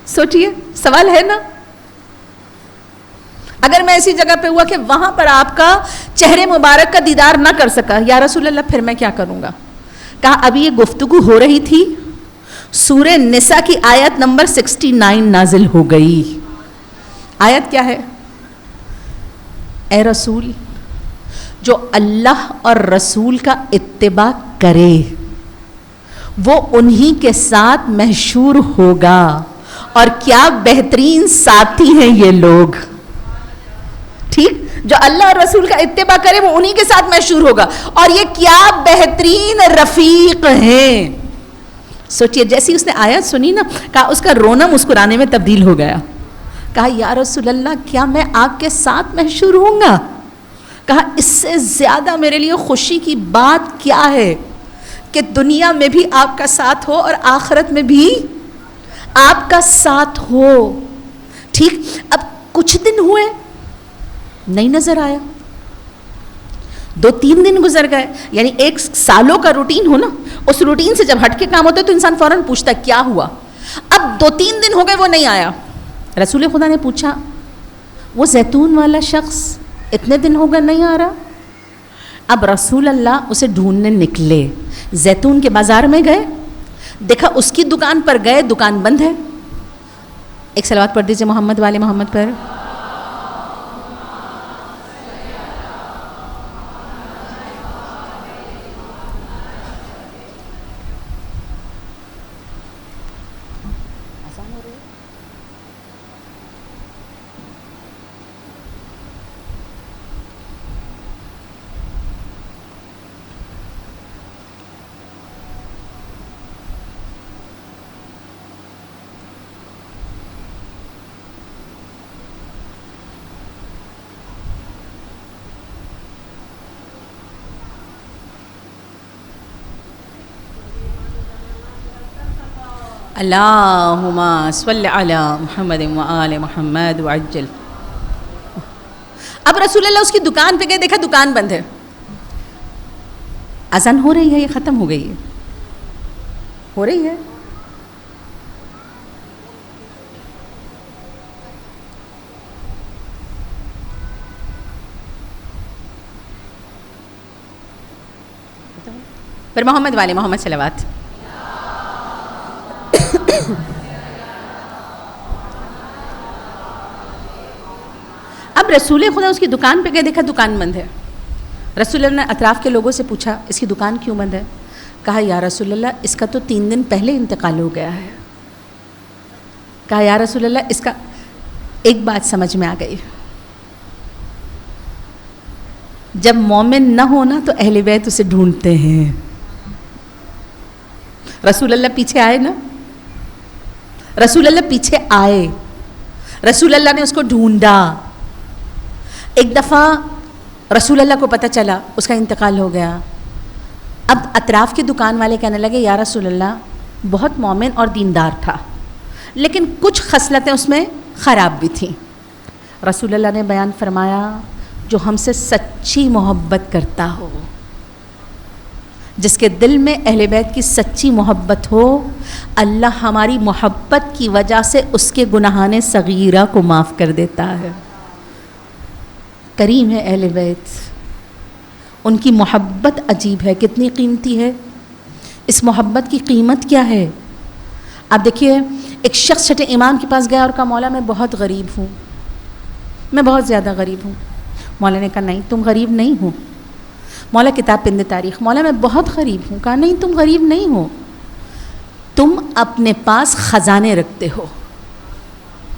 سوچئے، سوال ہے نا. اگر میں ایسی جگہ پہ ہوا کہ وہاں پر آپ کا چہرے مبارک کا دیدار نہ کر سکا، یا رسول اللہ پھر میں کیا کروں گا؟ کہا ابھی یہ گفتگو ہو رہی تھی، سورہ نساء کی آیت نمبر 69 نازل ہو گئی. آیت کیا ہے؟ اے رسول، جو اللہ اور رسول کا اتباع کرے وہ انہی کے ساتھ محشور ہوگا اور کیا بہترین ساتھی ہیں یہ لوگ. ٹھیک, جو اللہ اور رسول کا اتباع کرے وہ انہی کے ساتھ مشہور ہوگا. اور یہ کیا بہترین رفیق ہیں. سوچئے جیسی اس نے آیت سنی نا, کہا اس کا رونا مسکرانے میں تبدیل ہو گیا. کہا یا رسول اللہ کیا میں آپ کے ساتھ مشہور ہوں گا؟ کہا اس سے زیادہ میرے لیے خوشی کی بات کیا ہے کہ دنیا میں بھی آپ کا ساتھ ہو اور آخرت میں بھی آپ کا ساتھ ہو. ٹھیک, اب کچھ دن ہوئے نہیں نظر آیا, 2-3 دن گزر گئے, یعنی ایک سالوں کا روٹین ہو نا, اس روٹین سے جب ہٹ کے کام ہوتا ہے تو انسان فوراً پوچھتا ہے کیا ہوا. اب 2-3 دن ہو گئے وہ نہیں آیا. رسول خدا نے پوچھا وہ زیتون والا شخص اتنے دن ہو گئے نہیں آ رہا. اب رسول اللہ اسے ڈھونڈنے نکلے, زیتون کے بازار میں گئے, دیکھا اس کی دکان پر گئے, دکان بند ہے. ایک صلوات پڑھ دیجیے محمد والے محمد پر. اللہم صلی علی محمد وآل محمد وعجل. اب رسول اللہ اس کی دکان پہ گئے, دیکھا دکان بند ہے. اذان ہو رہی ہے, یہ ختم ہو گئی ہے, ہو رہی ہے. پھر محمد والے محمد صلوات. اب رسول خدا اس کی دکان پہ گئے, دیکھا دکان بند ہے. رسول اللہ نے اطراف کے لوگوں سے پوچھا اس کی دکان کیوں بند ہے؟ کہا یا رسول اللہ اس کا تو 3 دن پہلے انتقال ہو گیا ہے. کہا یا رسول اللہ اس کا, ایک بات سمجھ میں آ گئی, جب مومن نہ ہونا تو اہل بیت اسے ڈھونڈتے ہیں. رسول اللہ پیچھے آئے نا, رسول اللہ پیچھے آئے, رسول اللہ نے اس کو ڈھونڈا. ایک دفعہ رسول اللہ کو پتہ چلا اس کا انتقال ہو گیا. اب اطراف کے دکان والے کہنے لگے یا رسول اللہ بہت مومن اور دیندار تھا, لیکن کچھ خصلتیں اس میں خراب بھی تھیں. رسول اللہ نے بیان فرمایا جو ہم سے سچی محبت کرتا ہو, جس کے دل میں اہل بیت کی سچی محبت ہو, اللہ ہماری محبت کی وجہ سے اس کے گناہان صغیرہ کو معاف کر دیتا ہے. کریم ہے اہل بیت, ان کی محبت عجیب ہے, کتنی قیمتی ہے. اس محبت کی قیمت کیا ہے؟ آپ دیکھیے ایک شخص چھٹے امام کے پاس گیا اور کہا مولا میں بہت غریب ہوں, میں بہت زیادہ غریب ہوں. مولا نے کہا نہیں تم غریب نہیں ہو. مولا کتاب پند تاریخ, مولا میں بہت غریب ہوں. کہا نہیں تم غریب نہیں ہو, تم اپنے پاس خزانے رکھتے ہو,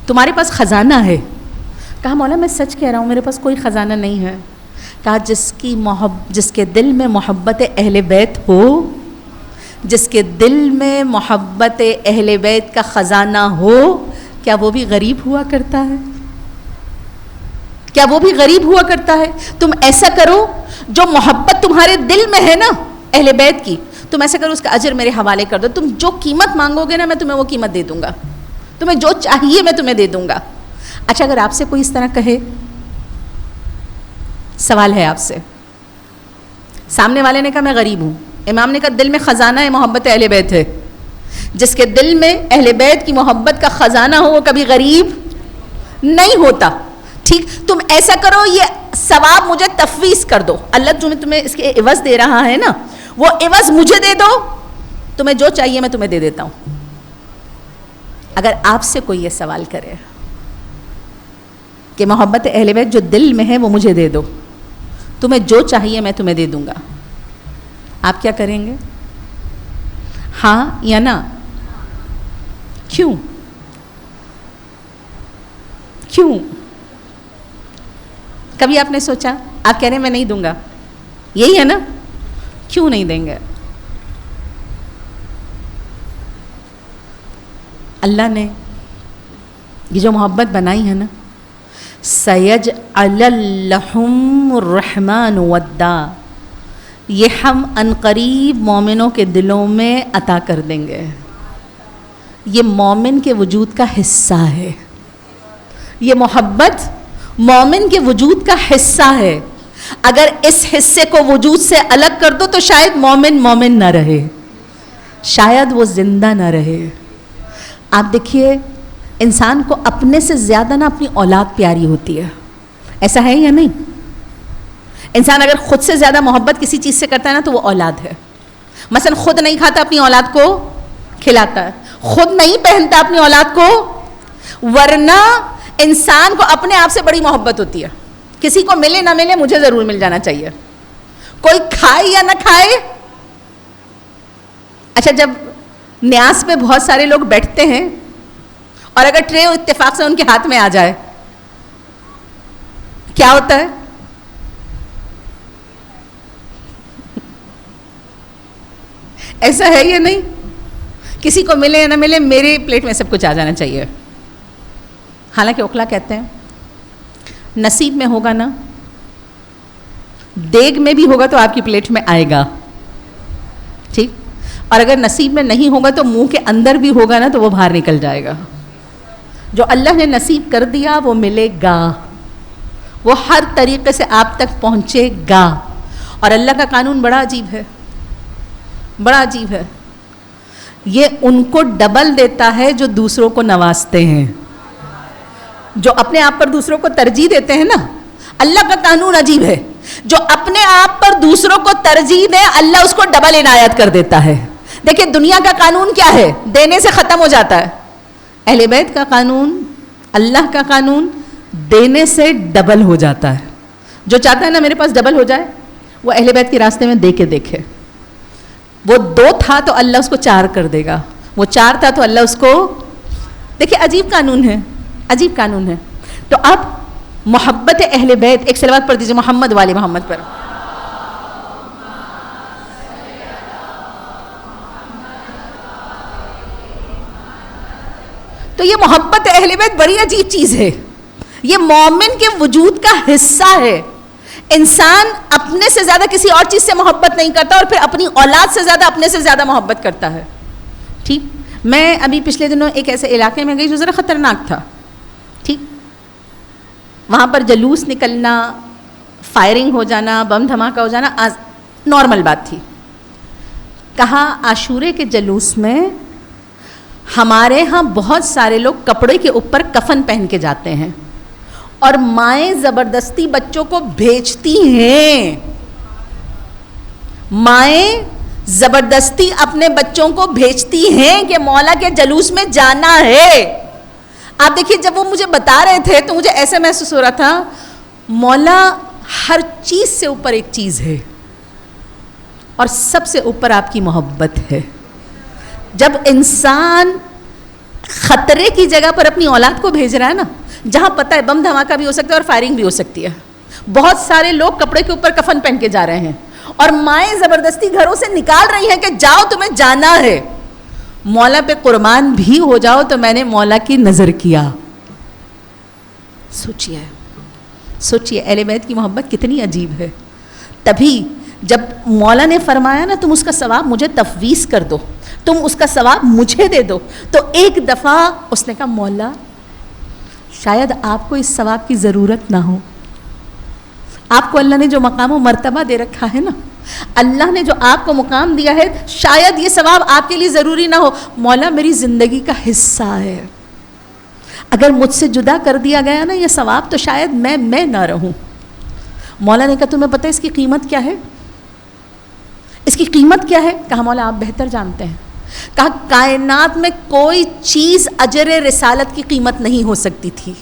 تمہارے پاس خزانہ ہے. کہا مولا میں سچ کہہ رہا ہوں میرے پاس کوئی خزانہ نہیں ہے. کہا جس کے دل میں محبت اہل بیت ہو, جس کے دل میں محبت اہل بیت کا خزانہ ہو, کیا وہ بھی غریب ہوا کرتا ہے؟ کیا وہ بھی غریب ہوا کرتا ہے؟ تم ایسا کرو جو محبت تمہارے دل میں ہے نا اہل بیت کی, تم ایسا کرو اس کا اجر میرے حوالے کر دو. تم جو قیمت مانگو گے نا میں تمہیں وہ قیمت دے دوں گا, تمہیں جو چاہیے میں تمہیں دے دوں گا. اچھا اگر آپ سے کوئی اس طرح کہے, سوال ہے آپ سے, سامنے والے نے کہا میں غریب ہوں, امام نے کہا دل میں خزانہ ہے محبت اہل بیت ہے. جس کے دل میں اہل بیت کی محبت کا خزانہ ہو وہ کبھی غریب نہیں ہوتا. ٹھیک, تم ایسا کرو یہ ثواب مجھے تفویض کر دو, اللہ تمہیں اس کے عوض دے رہا ہے نا, وہ عوض مجھے دے دو, تمہیں جو چاہیے میں تمہیں دے دیتا ہوں. اگر آپ سے کوئی یہ سوال کرے کہ محبت اہل بیت جو دل میں ہے وہ مجھے دے دو, تمہیں جو چاہیے میں تمہیں دے دوں گا, آپ کیا کریں گے؟ ہاں یا نا؟ کیوں؟ کیوں؟ کبھی آپ نے سوچا؟ آپ کہہ رہے ہیں میں نہیں دوں گا، یہی ہے نا، کیوں نہیں دیں گے؟ اللہ نے یہ جو محبت بنائی ہے نا، سَيَجْعَلَ لَهُمُ الرَّحْمَنُ وَدًّا، یہ ہم عنقریب مومنوں کے دلوں میں عطا کر دیں گے. یہ مومن کے وجود کا حصہ ہے، یہ محبت مومن کے وجود کا حصہ ہے. اگر اس حصے کو وجود سے الگ کر دو تو شاید مومن نہ رہے، شاید وہ زندہ نہ رہے. آپ دیکھیے انسان کو اپنے سے زیادہ نہ اپنی اولاد پیاری ہوتی ہے، ایسا ہے یا نہیں؟ انسان اگر خود سے زیادہ محبت کسی چیز سے کرتا ہے نا تو وہ اولاد ہے. مثلا خود نہیں کھاتا اپنی اولاد کو کھلاتا ہے، خود نہیں پہنتا اپنی اولاد کو، ورنہ انسان کو اپنے آپ سے بڑی محبت ہوتی ہے. کسی کو ملے نہ ملے مجھے ضرور مل جانا چاہیے، کوئی کھائے یا نہ کھائے. اچھا جب نیاز پہ بہت سارے لوگ بیٹھتے ہیں اور اگر ٹرے اتفاق سے ان کے ہاتھ میں آ جائے کیا ہوتا ہے؟ ایسا ہے یا نہیں؟ کسی کو ملے یا نہ ملے میرے پلیٹ میں سب کچھ آ جانا چاہیے. حالانکہ اوکھلا کہتے ہیں نصیب میں ہوگا نا، دیگ میں بھی ہوگا تو آپ کی پلیٹ میں آئے گا، ٹھیک، اور اگر نصیب میں نہیں ہوگا تو منہ کے اندر بھی ہوگا نا تو وہ باہر نکل جائے گا. جو اللہ نے نصیب کر دیا وہ ملے گا، وہ ہر طریقے سے آپ تک پہنچے گا. اور اللہ کا قانون بڑا عجیب ہے، بڑا عجیب ہے. یہ ان کو ڈبل دیتا ہے جو دوسروں کو نوازتے ہیں، جو اپنے آپ پر دوسروں کو ترجیح دیتے ہیں نا. اللہ کا قانون عجیب ہے، جو اپنے آپ پر دوسروں کو ترجیح دے اللہ اس کو ڈبل عنایت کر دیتا ہے. دیکھیں دنیا کا قانون کیا ہے؟ دینے سے ختم ہو جاتا ہے. اہل بیت کا قانون، اللہ کا قانون دینے سے ڈبل ہو جاتا ہے. جو چاہتا ہے نا میرے پاس ڈبل ہو جائے وہ اہل بیت کے راستے میں دے کے دیکھے. وہ 2 تھا تو اللہ اس کو 4 کر دے گا، وہ 4 تھا تو اللہ اس کو، دیکھیں عجیب قانون ہے، عجیب قانون ہے. تو اب محبت اہل بیت، ایک صلوات پڑھ دیجیے محمد والے محمد پر. تو یہ محبت اہل بیت بڑی عجیب چیز ہے، یہ مومن کے وجود کا حصہ ہے. انسان اپنے سے زیادہ کسی اور چیز سے محبت نہیں کرتا اور پھر اپنی اولاد سے زیادہ اپنے سے زیادہ محبت کرتا ہے. ٹھیک، میں ابھی پچھلے دنوں ایک ایسے علاقے میں گئی جو ذرا خطرناک تھا. ٹھیک، وہاں پر جلوس نکلنا، فائرنگ ہو جانا، بم دھماکہ ہو جانا نارمل بات تھی. کہا عاشورے کے جلوس میں ہمارے ہاں بہت سارے لوگ کپڑے کے اوپر کفن پہن کے جاتے ہیں اور مائیں زبردستی بچوں کو بھیجتی ہیں، مائیں زبردستی اپنے بچوں کو بھیجتی ہیں کہ مولا کے جلوس میں جانا ہے. آپ دیکھیے جب وہ مجھے بتا رہے تھے تو مجھے ایسے محسوس ہو رہا تھا مولا ہر چیز سے اوپر ایک چیز ہے اور سب سے اوپر آپ کی محبت ہے. جب انسان خطرے کی جگہ پر اپنی اولاد کو بھیج رہا ہے نا، جہاں پتہ ہے بم دھماکہ بھی ہو سکتا ہے اور فائرنگ بھی ہو سکتی ہے، بہت سارے لوگ کپڑے کے اوپر کفن پہن کے جا رہے ہیں اور مائیں زبردستی گھروں سے نکال رہی ہیں کہ جاؤ تمہیں جانا ہے، مولا پہ قربان بھی ہو جاؤ. تو میں نے مولا کی نظر کیا. سوچئے سوچئے اہل بیت کی محبت کتنی عجیب ہے. تبھی جب مولا نے فرمایا نا تم اس کا ثواب مجھے تفویض کر دو، تم اس کا ثواب مجھے دے دو، تو ایک دفعہ اس نے کہا مولا شاید آپ کو اس ثواب کی ضرورت نہ ہو. آپ کو اللہ نے جو مقام و مرتبہ دے رکھا ہے نا، اللہ نے جو آپ کو مقام دیا ہے، شاید یہ ثواب آپ کے لیے ضروری نہ ہو. مولا میری زندگی کا حصہ ہے، اگر مجھ سے جدا کر دیا گیا نا یہ ثواب تو شاید میں نہ رہوں. مولا نے کہا تمہیں پتہ ہے اس کی قیمت کیا ہے؟ اس کی قیمت کیا ہے؟ کہا مولا آپ بہتر جانتے ہیں. کہا کائنات میں کوئی چیز اجر رسالت کی قیمت نہیں ہو سکتی تھی.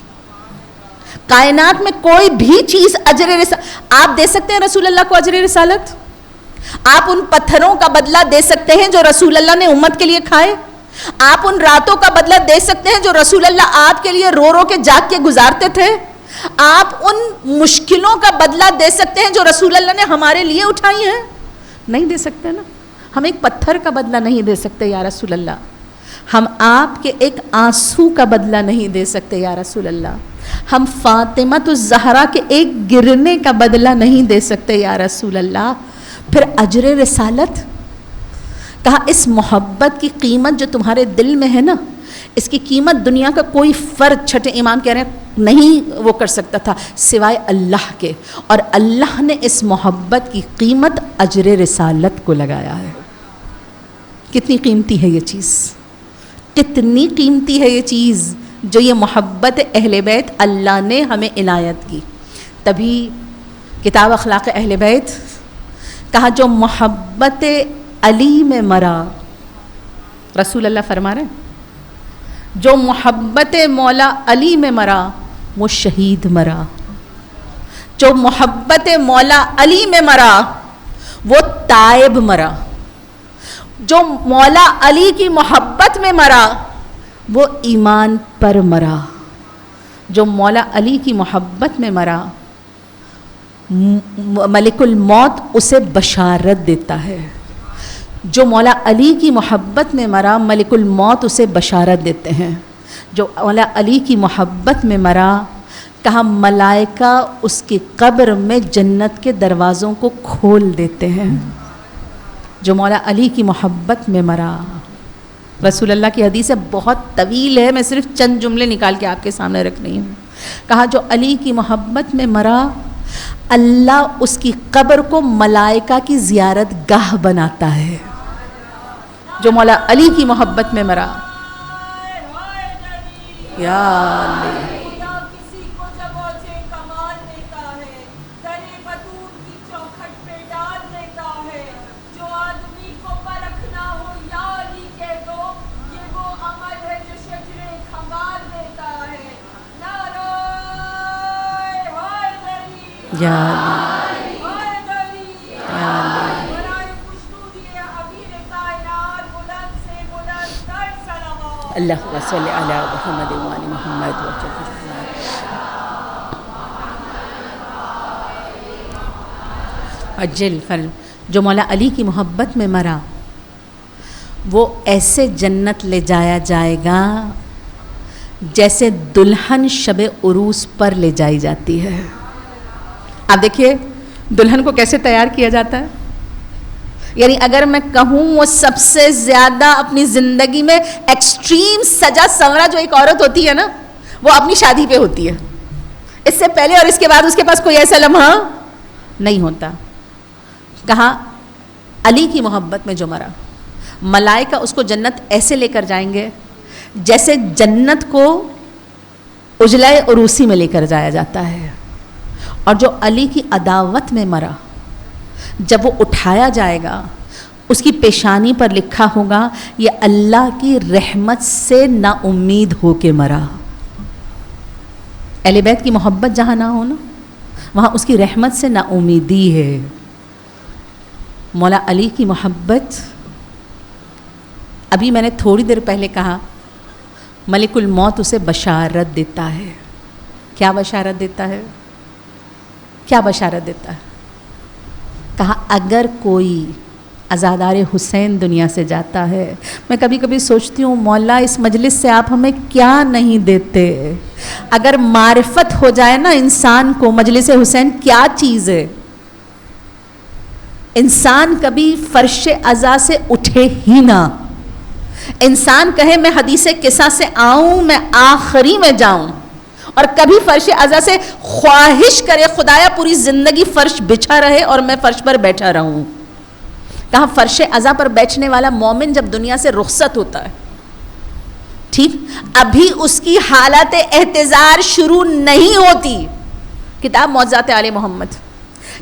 کائنات میں کوئی بھی چیز اجر رسالت، آپ دے سکتے ہیں رسول اللہ کو اجر رسالت؟ آپ ان پتھروں کا بدلہ دے سکتے ہیں جو رسول اللہ نے امت کے لیے کھائے؟ آپ ان راتوں کا بدلہ دے سکتے ہیں جو رسول اللہ آپ کے لیے رو رو کے جاگ کے گزارتے تھے؟ آپ ان مشکلوں کا بدلہ دے سکتے ہیں جو رسول اللہ نے ہمارے لیے اٹھائی ہیں؟ نہیں دے سکتے نا. ہم ایک پتھر کا بدلہ نہیں دے سکتے یا رسول اللہ. ہم آپ کے ایک آنسو کا بدلہ نہیں دے سکتے یا رسول اللہ. ہم فاطمہ الزہرا کے ایک گرنے کا بدلہ نہیں دے سکتے یا رسول اللہ. پھر اجر رسالت کہا اس محبت کی قیمت جو تمہارے دل میں ہے نا، اس کی قیمت دنیا کا کوئی فرد، چھٹے امام کہہ رہے ہیں، نہیں وہ کر سکتا تھا سوائے اللہ کے. اور اللہ نے اس محبت کی قیمت اجر رسالت کو لگایا ہے. کتنی قیمتی ہے یہ چیز، کتنی قیمتی ہے یہ چیز جو یہ محبت اہل بیت اللہ نے ہمیں عنایت کی. تبھی کتاب اخلاق اہل بیت کہا جو محبت علی میں مرا، رسول اللہ فرما رہے ہیں جو محبت مولا علی میں مرا وہ شہید مرا. جو محبت مولا علی میں مرا وہ تائب مرا. جو مولا علی کی محبت میں مرا وہ ایمان پر مرا. جو مولا علی کی محبت میں مرا ملک الموت اسے بشارت دیتا ہے. جو مولا علی کی محبت میں مرا ملک الموت اسے بشارت دیتے ہیں. جو مولا علی کی محبت میں مرا کہا ملائکہ اس کی قبر میں جنت کے دروازوں کو کھول دیتے ہیں. جو مولا علی کی محبت میں مرا، رسول اللہ کی حدیث بہت طویل ہے، میں صرف چند جملے نکال کے آپ کے سامنے رکھ رہی ہوں. کہا جو علی کی محبت میں مرا اللہ اس کی قبر کو ملائکہ کی زیارت گاہ بناتا ہے. جو مولا علی کی محبت میں مرا یا اللہ. یا اللہ صلی علی محمد وآل محمد اجل فرم. جو مولا علی کی محبت میں مرا وہ ایسے جنت لے جایا جائے گا جیسے دلہن شب عروس پر لے جائی جاتی ہے. آپ دیکھیے دلہن کو کیسے تیار کیا جاتا ہے. یعنی اگر میں کہوں وہ سب سے زیادہ اپنی زندگی میں ایکسٹریم سجا سنورا جو ایک عورت ہوتی ہے نا وہ اپنی شادی پہ ہوتی ہے. اس سے پہلے اور اس کے بعد اس کے پاس کوئی ایسا لمحہ نہیں ہوتا. کہا علی کی محبت میں جو مرا ملائکہ اس کو جنت ایسے لے کر جائیں گے جیسے جنت کو اجلائے عروسی میں لے کر جایا جاتا ہے. اور جو علی کی عداوت میں مرا جب وہ اٹھایا جائے گا اس کی پیشانی پر لکھا ہوگا یہ اللہ کی رحمت سے نا امید ہو کے مرا. اہل بیت کی محبت جہاں نہ ہو نا وہاں اس کی رحمت سے نا امیدی ہے. مولا علی کی محبت، ابھی میں نے تھوڑی دیر پہلے کہا ملک الموت اسے بشارت دیتا ہے. کیا بشارت دیتا ہے؟ کیا بشارت دیتا ہے؟ کہا اگر کوئی عزادار حسین دنیا سے جاتا ہے، میں کبھی کبھی سوچتی ہوں مولا اس مجلس سے آپ ہمیں کیا نہیں دیتے. اگر معرفت ہو جائے نا انسان کو مجلس حسین کیا چیز ہے، انسان کبھی فرش عزا سے اٹھے ہی نہ. انسان کہے میں حدیث قصہ سے آؤں میں آخری میں جاؤں، اور کبھی فرش عزا سے خواہش کرے خدایا پوری زندگی فرش بچھا رہے اور میں فرش پر بیٹھا رہوں. کہا فرش عزا پر بیٹھنے والا مومن جب دنیا سے رخصت ہوتا ہے، ٹھیک، ابھی اس کی حالت احتضار شروع نہیں ہوتی. کتاب معجزات آل محمد.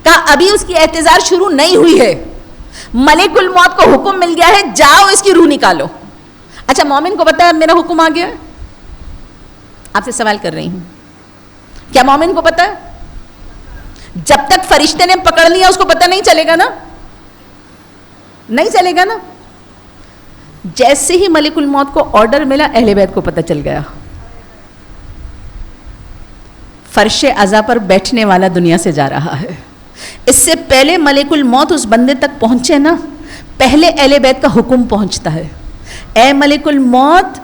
کہا ابھی اس کی احتضار شروع نہیں ہوئی ہے، ملک الموت کو حکم مل گیا ہے جاؤ اس کی روح نکالو. اچھا مومن کو پتا ہے میرا حکم آ گیا ہے؟ آپ سے سوال کر رہی ہوں، کیا مومن کو پتا ہے؟ جب تک فرشتے نے پکڑ لیا اس کو پتا نہیں چلے گا نا، نہیں چلے گا نا. جیسے ہی ملک الموت کو آرڈر ملا اہل بیت کو پتہ چل گیا. فرش عزا پر بیٹھنے والا دنیا سے جا رہا ہے. اس سے پہلے ملک الموت اس بندے تک پہنچے نا, پہلے اہل بیت کا حکم پہنچتا ہے, اے ملک الموت,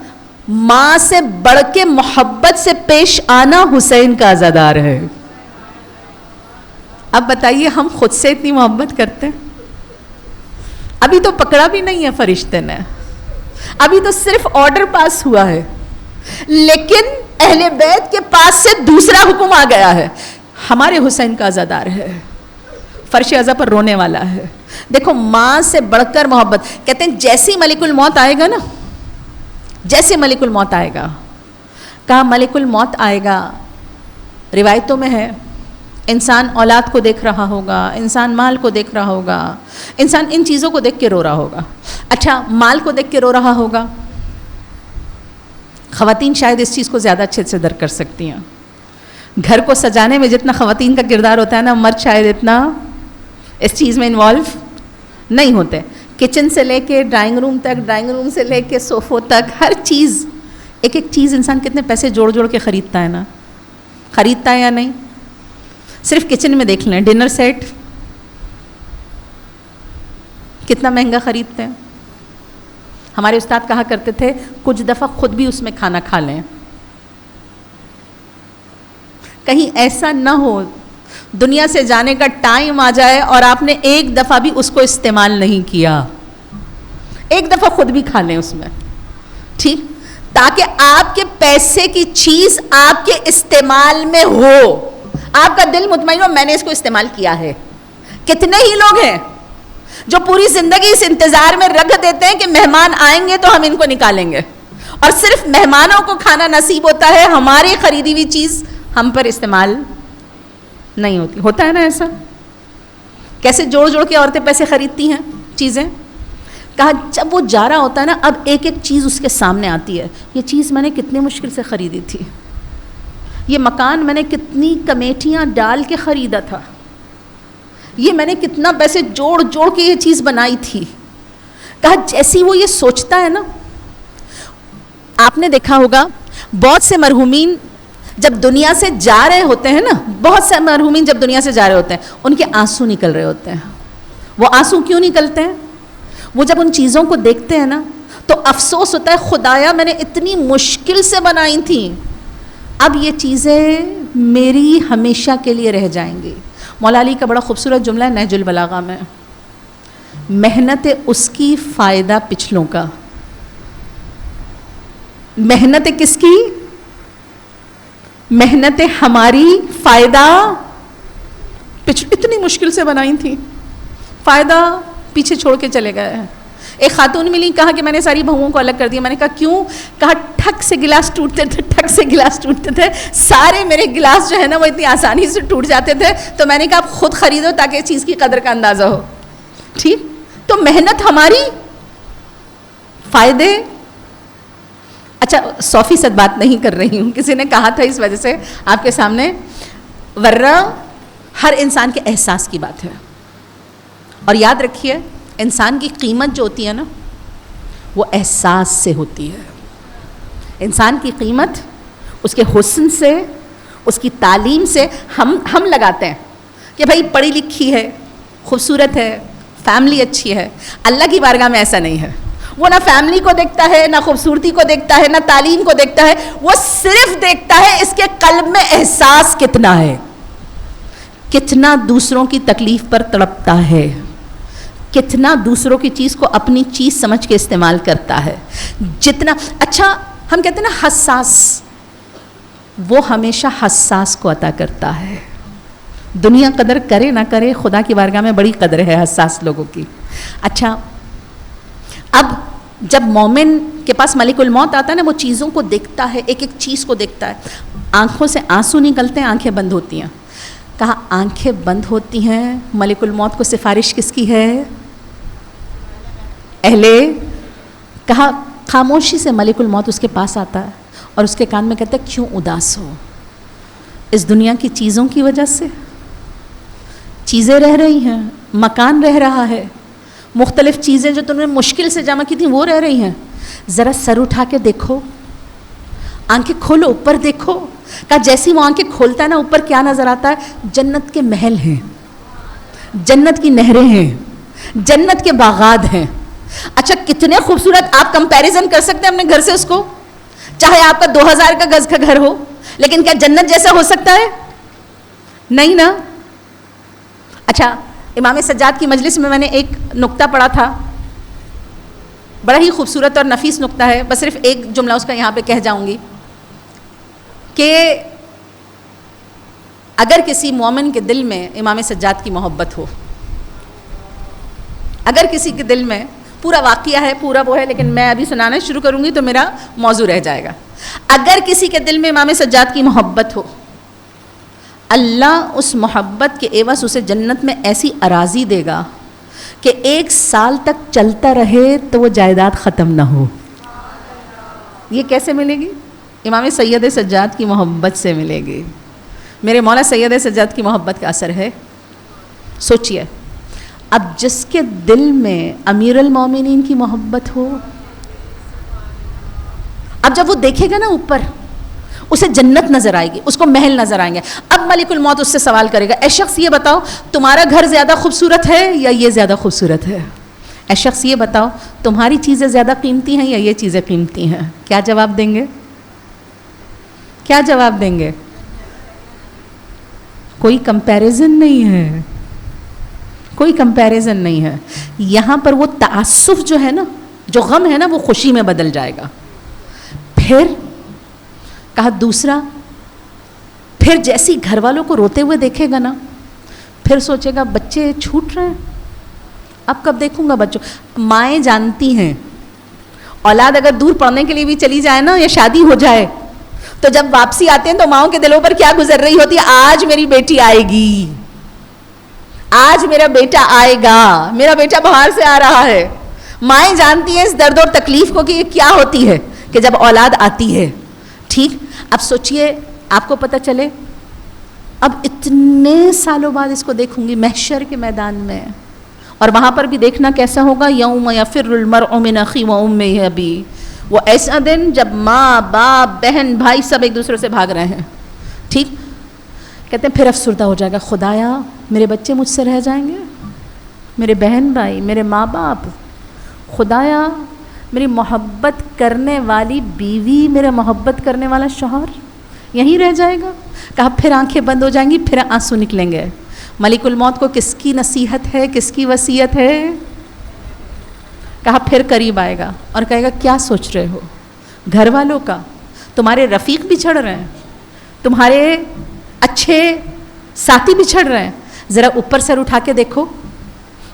ماں سے بڑھ کے محبت سے پیش آنا حسین کا عزادار ہے. اب بتائیے ہم خود سے اتنی محبت کرتے ہیں؟ ابھی تو پکڑا بھی نہیں ہے فرشتے نے, ابھی تو صرف آرڈر پاس ہوا ہے, لیکن اہل بیت کے پاس سے دوسرا حکم آ گیا ہے, ہمارے حسین کا عزادار ہے, فرش عزا پر رونے والا ہے. دیکھو ماں سے بڑھ کر محبت. کہتے ہیں جیسے ملک الموت آئے گا نا, جیسے ملک الموت آئے گا, کہا ملک الموت آئے گا, روایتوں میں ہے انسان اولاد کو دیکھ رہا ہوگا, انسان مال کو دیکھ رہا ہوگا, انسان ان چیزوں کو دیکھ کے رو رہا ہوگا. اچھا مال کو دیکھ کے رو رہا ہوگا, خواتین شاید اس چیز کو زیادہ اچھے سے درک کر سکتی ہیں. گھر کو سجانے میں جتنا خواتین کا کردار ہوتا ہے نا, مرد شاید اتنا اس چیز میں انوالو نہیں ہوتے. کچن سے لے کے ڈرائنگ روم تک, ڈرائنگ روم سے لے کے صوفوں تک, ہر چیز, ایک ایک چیز انسان کتنے پیسے جوڑ جوڑ کے خریدتا ہے نا, خریدتا ہے یا نہیں؟ صرف کچن میں دیکھ لیں, ڈنر سیٹ کتنا مہنگا خریدتے ہیں. ہمارے استاد کہا کرتے تھے کچھ دفعہ خود بھی اس میں کھانا کھا لیں, کہیں ایسا نہ ہو دنیا سے جانے کا ٹائم آ جائے اور آپ نے ایک دفعہ بھی اس کو استعمال نہیں کیا. ایک دفعہ خود بھی کھا لیں اس میں, ٹھیک, تاکہ آپ کے پیسے کی چیز آپ کے استعمال میں ہو, آپ کا دل مطمئن ہو میں نے اس کو استعمال کیا ہے. کتنے ہی لوگ ہیں جو پوری زندگی اس انتظار میں رکھ دیتے ہیں کہ مہمان آئیں گے تو ہم ان کو نکالیں گے, اور صرف مہمانوں کو کھانا نصیب ہوتا ہے, ہماری خریدی ہوئی چیز ہم پر استعمال نہیں ہوتی. ہوتا ہے نا ایسا؟ کیسے جوڑ جوڑ کے عورتیں پیسے خریدتی ہیں چیزیں. کہا جب وہ جا رہا ہوتا ہے نا, اب ایک ایک چیز اس کے سامنے آتی ہے, یہ چیز میں نے کتنی مشکل سے خریدی تھی, یہ مکان میں نے کتنی کمیٹیاں ڈال کے خریدا تھا, یہ میں نے کتنا پیسے جوڑ جوڑ کے یہ چیز بنائی تھی. کہا جیسی وہ یہ سوچتا ہے نا, آپ نے دیکھا ہوگا بہت سے مرحومین جب دنیا سے جا رہے ہوتے ہیں نا, بہت سے مرحومین جب دنیا سے جا رہے ہوتے ہیں ان کے آنسو نکل رہے ہوتے ہیں. وہ آنسو کیوں نکلتے ہیں؟ وہ جب ان چیزوں کو دیکھتے ہیں نا تو افسوس ہوتا ہے, خدایا میں نے اتنی مشکل سے بنائی تھیں, اب یہ چیزیں میری ہمیشہ کے لیے رہ جائیں گی. مولا علی کا بڑا خوبصورت جملہ ہے نہج البلاغہ میں, محنت اس کی فائدہ پچھلوں کا. محنت کس کی؟ محنت ہماری, فائدہ اتنی مشکل سے بنائی تھی, فائدہ پیچھے چھوڑ کے چلے گئے ہیں. ایک خاتون ملی, کہا کہ میں نے ساری بہوؤں کو الگ کر دیا. میں نے کہا کیوں؟ کہا ٹھک سے گلاس ٹوٹتے تھے, ٹھک سے گلاس ٹوٹتے تھے, سارے میرے گلاس جو ہے نا وہ اتنی آسانی سے ٹوٹ جاتے تھے, تو میں نے کہا آپ خود خریدو تاکہ اس چیز کی قدر کا اندازہ ہو. ٹھیک, تو محنت ہماری, فائدے. اچھا 100% بات نہیں کر رہی ہوں, کسی نے کہا تھا اس وجہ سے آپ کے سامنے, ورنہ ہر انسان کے احساس کی بات ہے. اور یاد رکھیے انسان کی قیمت جو ہوتی ہے نا وہ احساس سے ہوتی ہے. انسان کی قیمت اس کے حسن سے, اس کی تعلیم سے. ہم لگاتے ہیں کہ بھائی پڑھی لکھی ہے, خوبصورت ہے, فیملی اچھی ہے. اللہ کی بارگاہ میں ایسا نہیں ہے. وہ نہ فیملی کو دیکھتا ہے, نہ خوبصورتی کو دیکھتا ہے, نہ تعلیم کو دیکھتا ہے, وہ صرف دیکھتا ہے اس کے قلب میں احساس کتنا ہے, کتنا دوسروں کی تکلیف پر تڑپتا ہے, کتنا دوسروں کی چیز کو اپنی چیز سمجھ کے استعمال کرتا ہے. جتنا اچھا ہم کہتے ہیں نا حساس, وہ ہمیشہ حساس کو عطا کرتا ہے. دنیا قدر کرے نہ کرے, خدا کی بارگاہ میں بڑی قدر ہے حساس لوگوں کی. اچھا اب جب مومن کے پاس ملک الموت آتا ہے نا, وہ چیزوں کو دیکھتا ہے, ایک ایک چیز کو دیکھتا ہے, آنکھوں سے آنسو نکلتے ہیں, آنکھیں بند ہوتی ہیں. کہا آنکھیں بند ہوتی ہیں, ملک الموت کو سفارش کس کی ہے؟ کہا خاموشی سے ملک الموت اس کے پاس آتا ہے اور اس کے کان میں کہتا ہے کیوں اداس ہو؟ اس دنیا کی چیزوں کی وجہ سے. چیزیں رہ رہی ہیں, مکان رہ رہا ہے, مختلف چیزیں جو تم نے مشکل سے جمع کی تھیں وہ رہ رہی ہیں. ذرا سر اٹھا کے دیکھو, آنکھیں کھولو, اوپر دیکھو. کہا جیسی وہ آنکھیں کھولتا ہے نا, اوپر کیا نظر آتا ہے؟ جنت کے محل ہیں, جنت کی نہریں ہیں, جنت کے باغات ہیں. اچھا کتنے خوبصورت, آپ کمپیریزن کر سکتے ہیں اپنے گھر سے اس کو, چاہے آپ کا 2000 کا گز کا گھر ہو, لیکن کیا جنت جیسا ہو سکتا ہے؟ نہیں نا. اچھا امام سجاد کی مجلس میں نے ایک نقطہ پڑھا تھا, بڑا ہی خوبصورت اور نفیس نقطہ ہے, بس صرف ایک جملہ اس کا یہاں پہ کہہ جاؤں گی کہ اگر کسی مومن کے دل میں امام سجاد کی محبت ہو, اگر کسی کے دل میں, پورا واقعہ ہے, پورا وہ ہے, لیکن میں ابھی سنانا شروع کروں گی تو میرا موضوع رہ جائے گا. اگر کسی کے دل میں امام سجاد کی محبت ہو, اللہ اس محبت کے عوض اسے جنت میں ایسی اراضی دے گا کہ 1 سال تک چلتا رہے تو وہ جائیداد ختم نہ ہو. یہ کیسے ملے گی؟ امام سید سجاد کی محبت سے ملے گی. میرے مولا سید سجاد کی محبت کا اثر ہے. سوچئے, اب جس کے دل میں امیر المومنین کی محبت ہو, اب جب وہ دیکھے گا نا اوپر, اسے جنت نظر آئے گی, اس کو محل نظر آئیں گے. اب ملک الموت اس سے سوال کرے گا, اے شخص یہ بتاؤ تمہارا گھر زیادہ خوبصورت ہے یا یہ زیادہ خوبصورت ہے؟ اے شخص یہ بتاؤ تمہاری چیزیں زیادہ قیمتی ہیں یا یہ چیزیں قیمتی ہیں؟ کیا جواب دیں گے؟ کیا جواب دیں گے؟ کوئی کمپیریزن نہیں ہے, کوئی کمپیریزن نہیں ہے. یہاں پر وہ تعصف جو ہے نا, جو غم ہے نا, وہ خوشی میں بدل جائے گا. پھر کہا دوسرا, پھر جیسی گھر والوں کو روتے ہوئے دیکھے گا نا, پھر سوچے گا بچے چھوٹ رہے ہیں, اب کب دیکھوں گا بچوں. مائیں جانتی ہیں, اولاد اگر دور پڑھنے کے لیے بھی چلی جائے نا, یا شادی ہو جائے, تو جب واپسی آتے ہیں تو ماؤں کے دلوں پر کیا گزر رہی ہوتی ہے؟ آج میری بیٹی آئے گی, آج میرا بیٹا آئے گا, میرا بیٹا باہر سے آ رہا ہے. مائیں جانتی ہیں اس درد اور تکلیف کو کہ یہ کیا ہوتی ہے کہ جب اولاد آتی ہے. ٹھیک, اب سوچئے آپ کو پتہ چلے اب اتنے سالوں بعد اس کو دیکھوں گی محشر کے میدان میں, اور وہاں پر بھی دیکھنا کیسا ہوگا, یوم یفر المرء من اخیہ و امہ ابی, وہ ایسا دن جب ماں باپ بہن بھائی سب ایک دوسرے سے بھاگ رہے ہیں. ٹھیک, کہتے ہیں پھر افسردہ ہو جائے گا, خدایا میرے بچے مجھ سے رہ جائیں گے, میرے بہن بھائی, میرے ماں باپ, خدایا میری محبت کرنے والی بیوی, میرے محبت کرنے والا شوہر یہیں رہ جائے گا. کہا پھر آنکھیں بند ہو جائیں گی, پھر آنسو نکلیں گے. ملک الموت کو کس کی نصیحت ہے, کس کی وصیت ہے؟ کہا پھر قریب آئے گا اور کہے گا کیا سوچ رہے ہو؟ گھر والوں کا, تمہارے رفیق بچھڑ رہے ہیں, تمہارے اچھے ساتھی بچھڑ رہے ہیں, ذرا اوپر سر اٹھا کے دیکھو.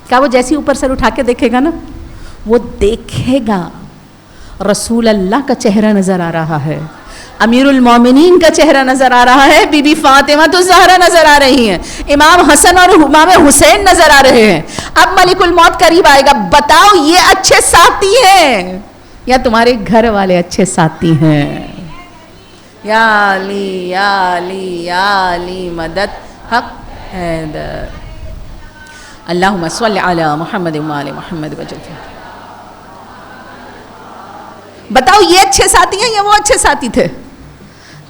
کیا وہ جیسی اوپر سر اٹھا کے دیکھے گا نا, وہ دیکھے گا رسول اللہ کا چہرہ نظر آ رہا ہے, امیر المومنین کا چہرہ نظر آ رہا ہے, بی بی فاطمہ تو زہرا نظر آ رہی ہیں, امام حسن اور امام حسین نظر آ رہے ہیں. اب ملک الموت قریب آئے گا, بتاؤ یہ اچھے ساتھی ہیں یا تمہارے گھر والے اچھے ساتھی ہیں؟ یا علی یا علی یا علی مدد حق حیدر. اللہم صلی علی محمد و آل محمد وجل. بتاؤ یہ اچھے ساتھی ہیں یا وہ اچھے ساتھی تھے؟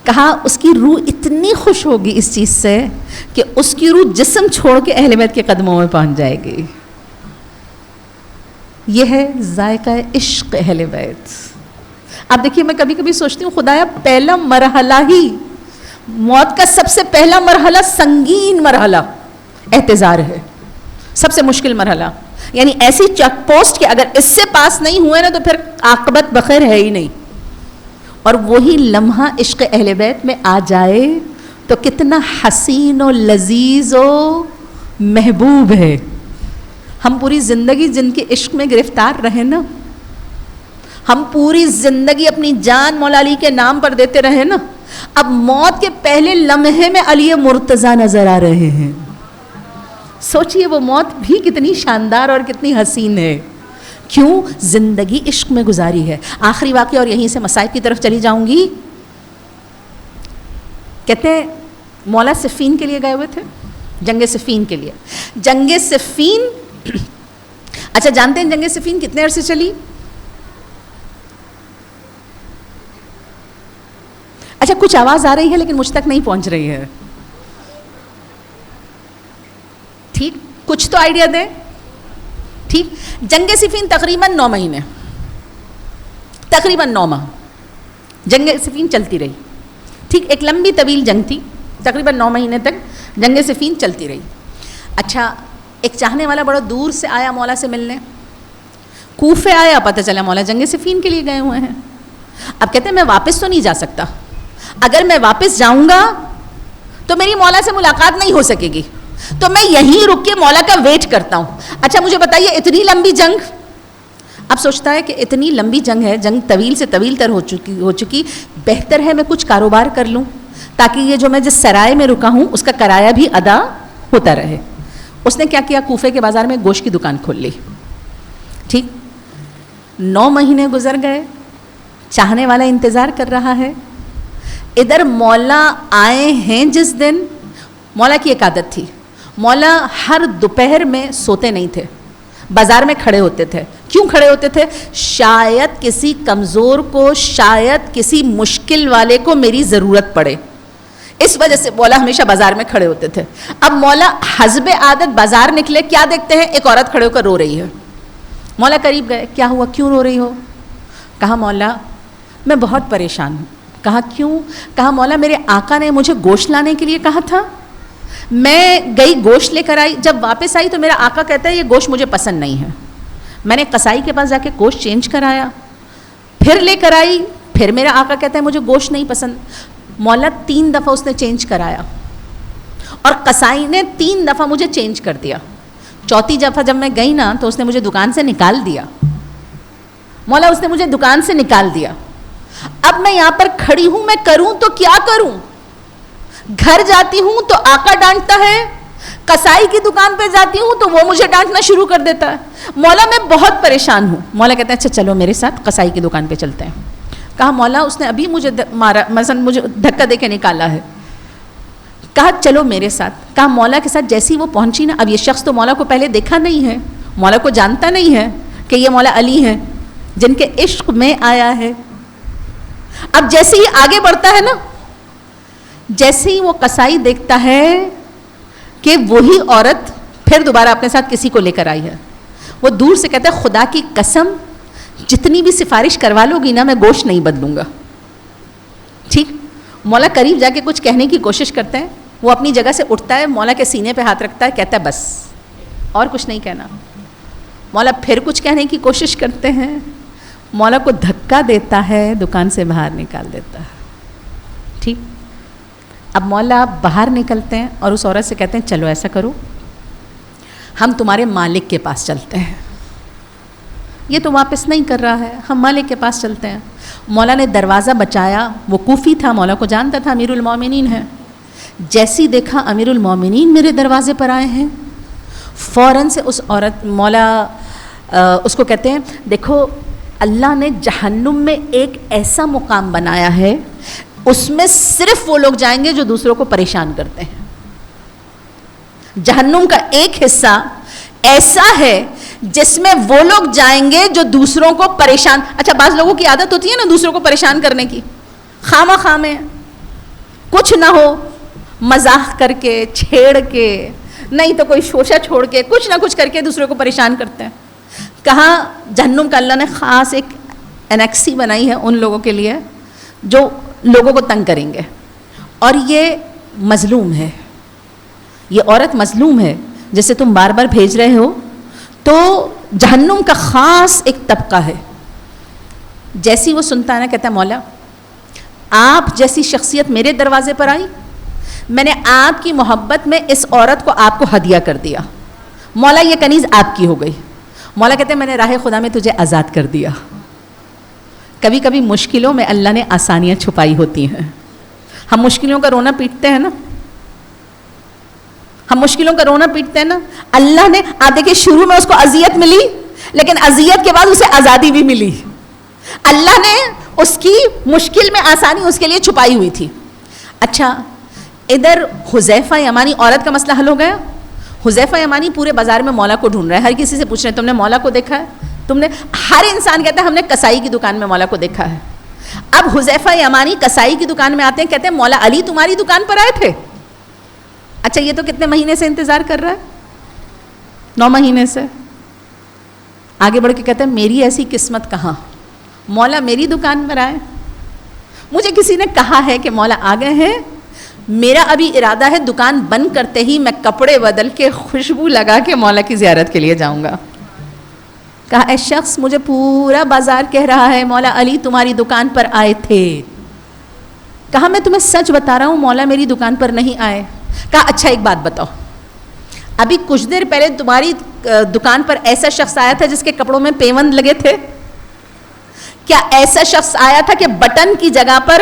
کہا اس کی روح اتنی خوش ہوگی اس چیز سے کہ اس کی روح جسم چھوڑ کے اہل بیت کے قدموں میں پہنچ جائے گی. یہ ہے ذائقہ عشق اہل بیت. اب دیکھیے میں کبھی کبھی سوچتی ہوں خدایا پہلا مرحلہ ہی, موت کا سب سے پہلا مرحلہ سنگین مرحلہ احتضار ہے, سب سے مشکل مرحلہ, یعنی ایسی چیک پوسٹ کہ اگر اس سے پاس نہیں ہوئے نا تو پھر عاقبت بخیر ہے ہی نہیں. اور وہی لمحہ عشق اہل بیت میں آ جائے تو کتنا حسین و لذیذ و محبوب ہے. ہم پوری زندگی جن کے عشق میں گرفتار رہے نا, ہم پوری زندگی اپنی جان مولا علی کے نام پر دیتے رہے نا, اب موت کے پہلے لمحے میں علی مرتضیٰ نظر آ رہے ہیں. سوچئے وہ موت بھی کتنی شاندار اور کتنی حسین ہے. کیوں؟ زندگی عشق میں گزاری ہے. آخری واقعہ اور یہیں سے مصائب کی طرف چلی جاؤں گی. کہتے ہیں مولا صفین کے لیے گئے ہوئے تھے, جنگ صفین کے لیے. جنگ صفین اچھا جانتے ہیں جنگ صفین کتنے عرصے چلی؟ اچھا کچھ آواز آ رہی ہے لیکن مجھ تک نہیں پہنچ رہی ہے. ٹھیک, کچھ تو آئیڈیا دیں. ٹھیک, جنگ صفین تقریباً 9 مہینے, تقریباً 9 ماہ جنگ صفین چلتی رہی. ٹھیک, ایک لمبی طویل جنگ تھی, تقریباً 9 مہینے تک جنگ صفین چلتی رہی. اچھا ایک چاہنے والا بڑا دور سے آیا مولا سے ملنے, کوفے آیا, پتہ چلا مولا جنگ صفین کے لیے گئے ہوئے ہیں. اب کہتے ہیں میں واپس تو نہیں جا سکتا, اگر میں واپس جاؤں گا تو میری مولا سے ملاقات نہیں ہو سکے گی, تو میں یہیں رک کے مولا کا ویٹ کرتا ہوں. اچھا مجھے بتائیے اتنی لمبی جنگ, اب سوچتا ہے کہ اتنی لمبی جنگ ہے, جنگ طویل سے طویل تر ہو چکی, بہتر ہے میں کچھ کاروبار کر لوں تاکہ یہ جو میں جس سرائے میں رکا ہوں اس کا کرایہ بھی ادا ہوتا رہے. اس نے کیا کیا, کوفے کے بازار میں گوشت کی دکان کھول لی. ٹھیک, 9 مہینے گزر گئے, چاہنے والا انتظار کر رہا ہے. ادھر مولا آئے ہیں جس دن, مولا کی ایک عادت تھی, مولا ہر دوپہر میں سوتے نہیں تھے, بازار میں کھڑے ہوتے تھے. کیوں کھڑے ہوتے تھے؟ شاید کسی کمزور کو, شاید کسی مشکل والے کو میری ضرورت پڑے, اس وجہ سے مولا ہمیشہ بازار میں کھڑے ہوتے تھے. اب مولا حسب عادت بازار نکلے, کیا دیکھتے ہیں, ایک عورت کھڑے ہو کر رو رہی ہے. مولا قریب گئے, کیا ہوا, کیوں رو رہی ہو؟ کہا مولا میں بہت پریشان ہوں. کہا کیوں؟ کہا مولا میرے آقا نے مجھے گوشت لانے کے لیے کہا تھا, میں گئی گوشت لے کر آئی, جب واپس آئی تو میرا آقا کہتا ہے یہ گوشت مجھے پسند نہیں ہے. میں نے قصائی کے پاس جا کے گوشت چینج کرایا, پھر لے کر آئی, پھر میرا آقا کہتا ہے مجھے گوشت نہیں پسند. مولا 3 دفعہ اس نے چینج کرایا اور قصائی نے 3 دفعہ مجھے چینج کر دیا. چوتھی دفعہ جب میں گئی نا تو اس نے مجھے دکان سے نکال دیا. مولا اس نے مجھے دکان سے نکال دیا. اب میں یہاں پر کھڑی ہوں, میں کروں تو کیا کروں؟ گھر جاتی ہوں تو آقا ڈانٹتا ہے, قصائی کی دکان پہ جاتی ہوں تو وہ مجھے ڈانٹنا شروع کر دیتا ہے. مولا میں بہت پریشان ہوں. مولا کہتے ہیں اچھا چلو میرے ساتھ قصائی کی دکان پہ چلتے ہیں. کہا مولا اس نے ابھی مجھے مارا, مثلا مجھے دھکا دے کے نکالا ہے. کہا چلو میرے ساتھ. کہا مولا کے ساتھ جیسی وہ پہنچی نا, اب یہ شخص تو مولا کو پہلے دیکھا نہیں ہے, مولا کو جانتا نہیں ہے کہ یہ مولا علی ہیں جن کے عشق میں آیا ہے. اب جیسے ہی آگے بڑھتا ہے نا, جیسے ہی وہ قصائی دیکھتا ہے کہ وہی عورت پھر دوبارہ اپنے ساتھ کسی کو لے کر آئی ہے, وہ دور سے کہتا ہے خدا کی قسم جتنی بھی سفارش کروا لو گی نا میں گوشت نہیں بدلوں گا. ٹھیک, مولا قریب جا کے کچھ کہنے کی کوشش کرتے ہیں, وہ اپنی جگہ سے اٹھتا ہے, مولا کے سینے پہ ہاتھ رکھتا ہے, کہتا ہے بس اور کچھ نہیں کہنا. مولا پھر کچھ کہنے کی کوشش کرتے ہیں, مولا کو دھکا دیتا ہے, دکان سے باہر نکال دیتا ہے. ٹھیک, اب مولا باہر نکلتے ہیں اور اس عورت سے کہتے ہیں چلو ایسا کرو ہم تمہارے مالک کے پاس چلتے ہیں, یہ تو واپس نہیں کر رہا ہے, ہم مالک کے پاس چلتے ہیں. مولا نے دروازہ بچایا, وہ کوفی تھا, مولا کو جانتا تھا امیر المومنین ہے. جیسی دیکھا امیر المومنین میرے دروازے پر آئے ہیں, فوراً سے اس عورت, مولا اس کو کہتے ہیں دیکھو اللہ نے جہنم میں ایک ایسا مقام بنایا ہے, اس میں صرف وہ لوگ جائیں گے جو دوسروں کو پریشان کرتے ہیں. جہنم کا ایک حصہ ایسا ہے جس میں وہ لوگ جائیں گے جو دوسروں کو پریشان. اچھا بعض لوگوں کی عادت ہوتی ہے نا دوسروں کو پریشان کرنے کی, خامہ خامے کچھ نہ ہو مزاح کر کے, چھیڑ کے, نہیں تو کوئی شوشہ چھوڑ کے, کچھ نہ کچھ کر کے دوسروں کو پریشان کرتے ہیں. کہاں جہنم کا اللہ نے خاص ایک انیکسی بنائی ہے ان لوگوں کے لیے جو لوگوں کو تنگ کریں گے, اور یہ مظلوم ہے, یہ عورت مظلوم ہے جسے تم بار بار بھیج رہے ہو. تو جہنم کا خاص ایک طبقہ ہے. جیسی وہ سنتا ہے نا کہتا ہے مولا آپ جیسی شخصیت میرے دروازے پر آئی, میں نے آپ کی محبت میں اس عورت کو آپ کو ہدیہ کر دیا, مولا یہ کنیز آپ کی ہو گئی. مولا کہتے ہیں میں نے راہ خدا میں تجھے آزاد کر دیا. کبھی کبھی مشکلوں میں اللہ نے آسانیاں چھپائی ہوتی ہیں. ہم مشکلوں کا رونا پیٹتے ہیں نا, ہم مشکلوں کا رونا پیٹتے ہیں نا, اللہ نے آپ دیکھیں شروع میں اس کو اذیت ملی, لیکن اذیت کے بعد اسے آزادی بھی ملی. اللہ نے اس کی مشکل میں آسانی اس کے لیے چھپائی ہوئی تھی. اچھا ادھر حذیفہ یمانی عورت کا مسئلہ حل ہو گیا. حذیفہ یمانی پورے بازار میں مولا کو ڈھونڈ رہا ہے, ہر کسی سے پوچھ رہے ہیں تم نے مولا کو دیکھا ہے, تم نے, ہر انسان کہتا ہے ہم نے کسائی کی دکان میں مولا کو دیکھا ہے. اب حذیفہ یمانی کسائی کی دکان میں آتے ہیں, کہتے ہیں مولا علی تمہاری دکان پر آئے تھے. اچھا یہ تو کتنے مہینے سے انتظار کر رہا ہے, 9 مہینے سے. آگے بڑھ کے کہتے ہیں میری ایسی قسمت کہاں, مولا میری دکان پر آئے. مجھے کسی نے کہا ہے کہ مولا آ گئے ہیں, میرا ابھی ارادہ ہے دکان بند کرتے ہی میں کپڑے بدل کے خوشبو لگا کے مولا کی زیارت کے لیے جاؤں گا. کہا اے شخص مجھے پورا بازار کہہ رہا ہے مولا علی تمہاری دکان پر آئے تھے. کہا میں تمہیں سچ بتا رہا ہوں مولا میری دکان پر نہیں آئے. کہا اچھا ایک بات بتاؤ, ابھی کچھ دیر پہلے تمہاری دکان پر ایسا شخص آیا تھا جس کے کپڑوں میں پیوند لگے تھے؟ کیا ایسا شخص آیا تھا کہ بٹن کی جگہ پر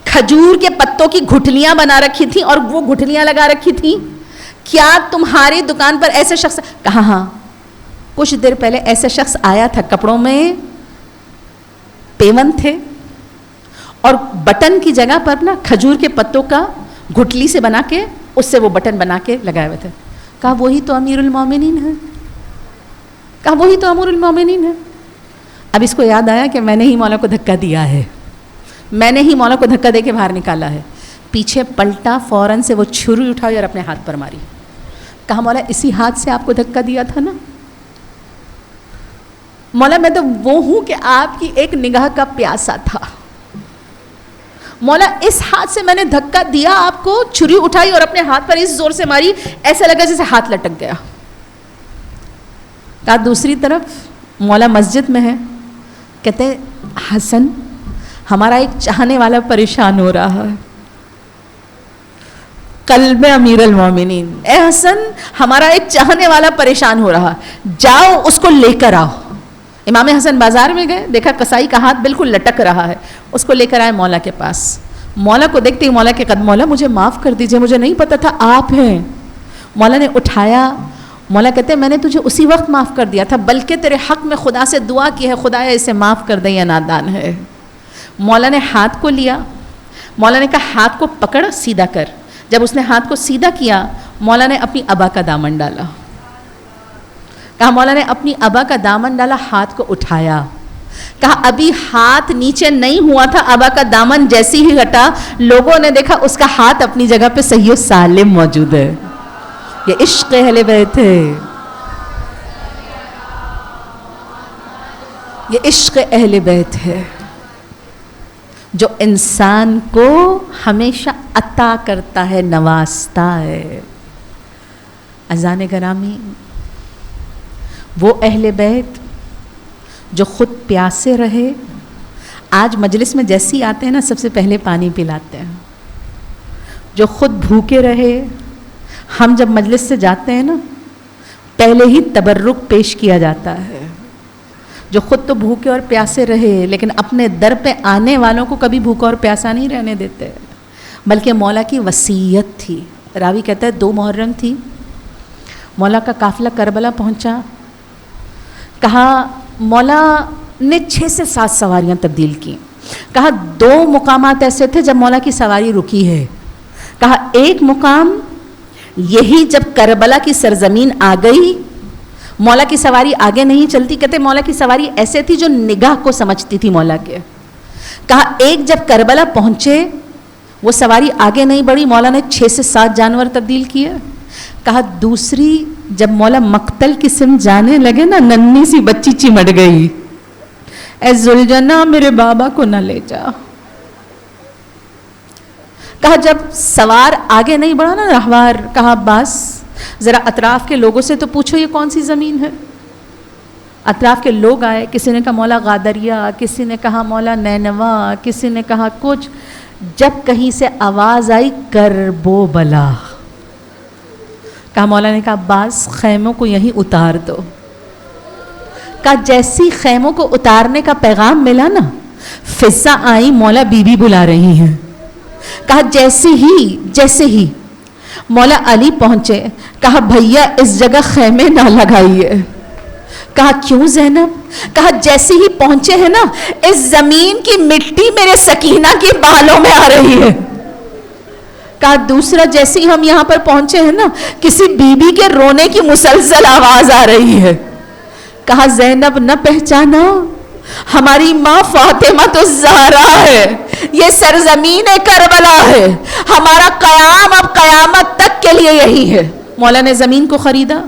کھجور کے پتوں کی گھٹلیاں بنا رکھی تھیں اور وہ گھٹلیاں لگا رکھی تھیں؟ کیا تمہاری دکان پر ایسا شخص؟ کہا ہاں کچھ دیر پہلے ایسا شخص آیا تھا, کپڑوں میں پیوند تھے اور بٹن کی جگہ پر نا کھجور کے پتوں کا گھٹلی سے بنا کے اس سے وہ بٹن بنا کے لگائے ہوئے تھے. کہا وہی تو امیر المومنین ہے. کہا وہی تو امیر المومنین ہے. اب اس کو یاد آیا کہ میں نے ہی مولا کو دھکا دیا ہے, میں نے ہی مولا کو دھکا دے کے باہر نکالا ہے. پیچھے پلٹا, فوراً سے وہ چھری اٹھائی اور اپنے ہاتھ پر ماری. کہا مولا اسی ہاتھ سے آپ کو دھکا دیا تھا نا. مولا میں تو وہ ہوں کہ آپ کی ایک نگاہ کا پیاسا تھا. مولا اس ہاتھ سے میں نے دھکا دیا آپ کو, چھری اٹھائی اور اپنے ہاتھ پر اس زور سے ماری ایسا لگا جیسے ہاتھ لٹک گیا. کہا دوسری طرف مولا مسجد میں ہے, کہتے حسن ہمارا ایک چاہنے والا پریشان ہو رہا ہے. قلب امیر المومنین, اے حسن ہمارا ایک چاہنے والا پریشان ہو رہا, جاؤ اس کو لے کر آؤ. امام حسن بازار میں گئے, دیکھا کسائی کا ہاتھ بالکل لٹک رہا ہے, اس کو لے کر آئے مولا کے پاس. مولا کو دیکھتے ہی مولا کے قدم, مولا مجھے معاف کر دیجئے مجھے نہیں پتا تھا آپ ہیں. مولا نے اٹھایا. مولا کہتے ہیں میں نے تجھے اسی وقت معاف کر دیا تھا, بلکہ تیرے حق میں خدا سے دعا کی ہے, خدایا اسے معاف کر دے یہ نادان ہے. مولا نے ہاتھ کو لیا, مولا نے کہا ہاتھ کو پکڑ سیدھا کر. جب اس نے ہاتھ کو سیدھا کیا مولا نے اپنی ابا کا دامن ڈالا. کہا مولا نے اپنی ابا کا دامن ڈالا, ہاتھ کو اٹھایا. کہا ابھی ہاتھ نیچے نہیں ہوا تھا, ابا کا دامن جیسی ہی ہٹا لوگوں نے دیکھا اس کا ہاتھ اپنی جگہ پہ صحیح و سالم موجود ہے. یہ عشق اہل بیت ہے, یہ عشق اہل بیت ہے جو انسان کو ہمیشہ عطا کرتا ہے, نوازتا ہے. اذان گرامی, وہ اہل بیت جو خود پیاسے رہے, آج مجلس میں جیسی آتے ہیں نا سب سے پہلے پانی پلاتے ہیں. جو خود بھوکے رہے, ہم جب مجلس سے جاتے ہیں نا پہلے ہی تبرک پیش کیا جاتا ہے. جو خود تو بھوکے اور پیاسے رہے لیکن اپنے در پہ آنے والوں کو کبھی بھوکا اور پیاسا نہیں رہنے دیتے, بلکہ مولا کی وصیت تھی. راوی کہتا ہے 2 محرم تھی, مولا کا قافلہ کربلا پہنچا. کہا مولا نے 6 سے 7 سواریاں تبدیل کی. کہا 2 مقامات ایسے تھے جب مولا کی سواری رکی ہے. کہا ایک مقام یہی جب کربلا کی سرزمین آ گئی مولا کی سواری آگے نہیں چلتی. کہتے مولا کی سواری ایسے تھی جو نگاہ کو سمجھتی تھی مولا کے. کہا ایک جب کربلا پہنچے وہ سواری آگے نہیں بڑھی, مولا نے 6 سے 7 جانور تبدیل کیے. کہا دوسری جب مولا مقتل کی سمت جانے لگے نا ننھی سی بچی چمٹ گئی, اے ذوالجناح میرے بابا کو نہ لے جا. کہا جب سوار آگے نہیں بڑھا نا راہوار, کہا عباس ذرا اطراف کے لوگوں سے تو پوچھو یہ کون سی زمین ہے. اطراف کے لوگ آئے, کسی نے کہا مولا غادریہ, کسی نے کہا مولا نینوا, کسی نے کہا کچھ. جب کہیں سے آواز آئی کربو بلا, کہا مولا نے کہا عباس خیموں کو یہیں اتار دو. کہا جیسی خیموں کو اتارنے کا پیغام ملا نا فضا آئی, مولا بی بی بلا رہی ہیں. کہا جیسے ہی مولا علی پہنچے, کہا بھیا اس جگہ خیمے نہ لگائیے. کہا کیوں زینب؟ کہا جیسے ہی پہنچے ہیں نا اس زمین کی مٹی میرے سکینہ کے بالوں میں آ رہی ہے. کہا دوسرا جیسے ہی ہم یہاں پر پہنچے ہیں نا کسی بیوی کے رونے کی مسلسل آواز آ رہی ہے. کہا زینب نہ پہچانا، ہماری ماں فاطمہ تو زہرا ہے، یہ سرزمین کربلا ہے، ہمارا قیام اب قیامت تک کے لیے یہی ہے. مولا نے زمین کو خریدا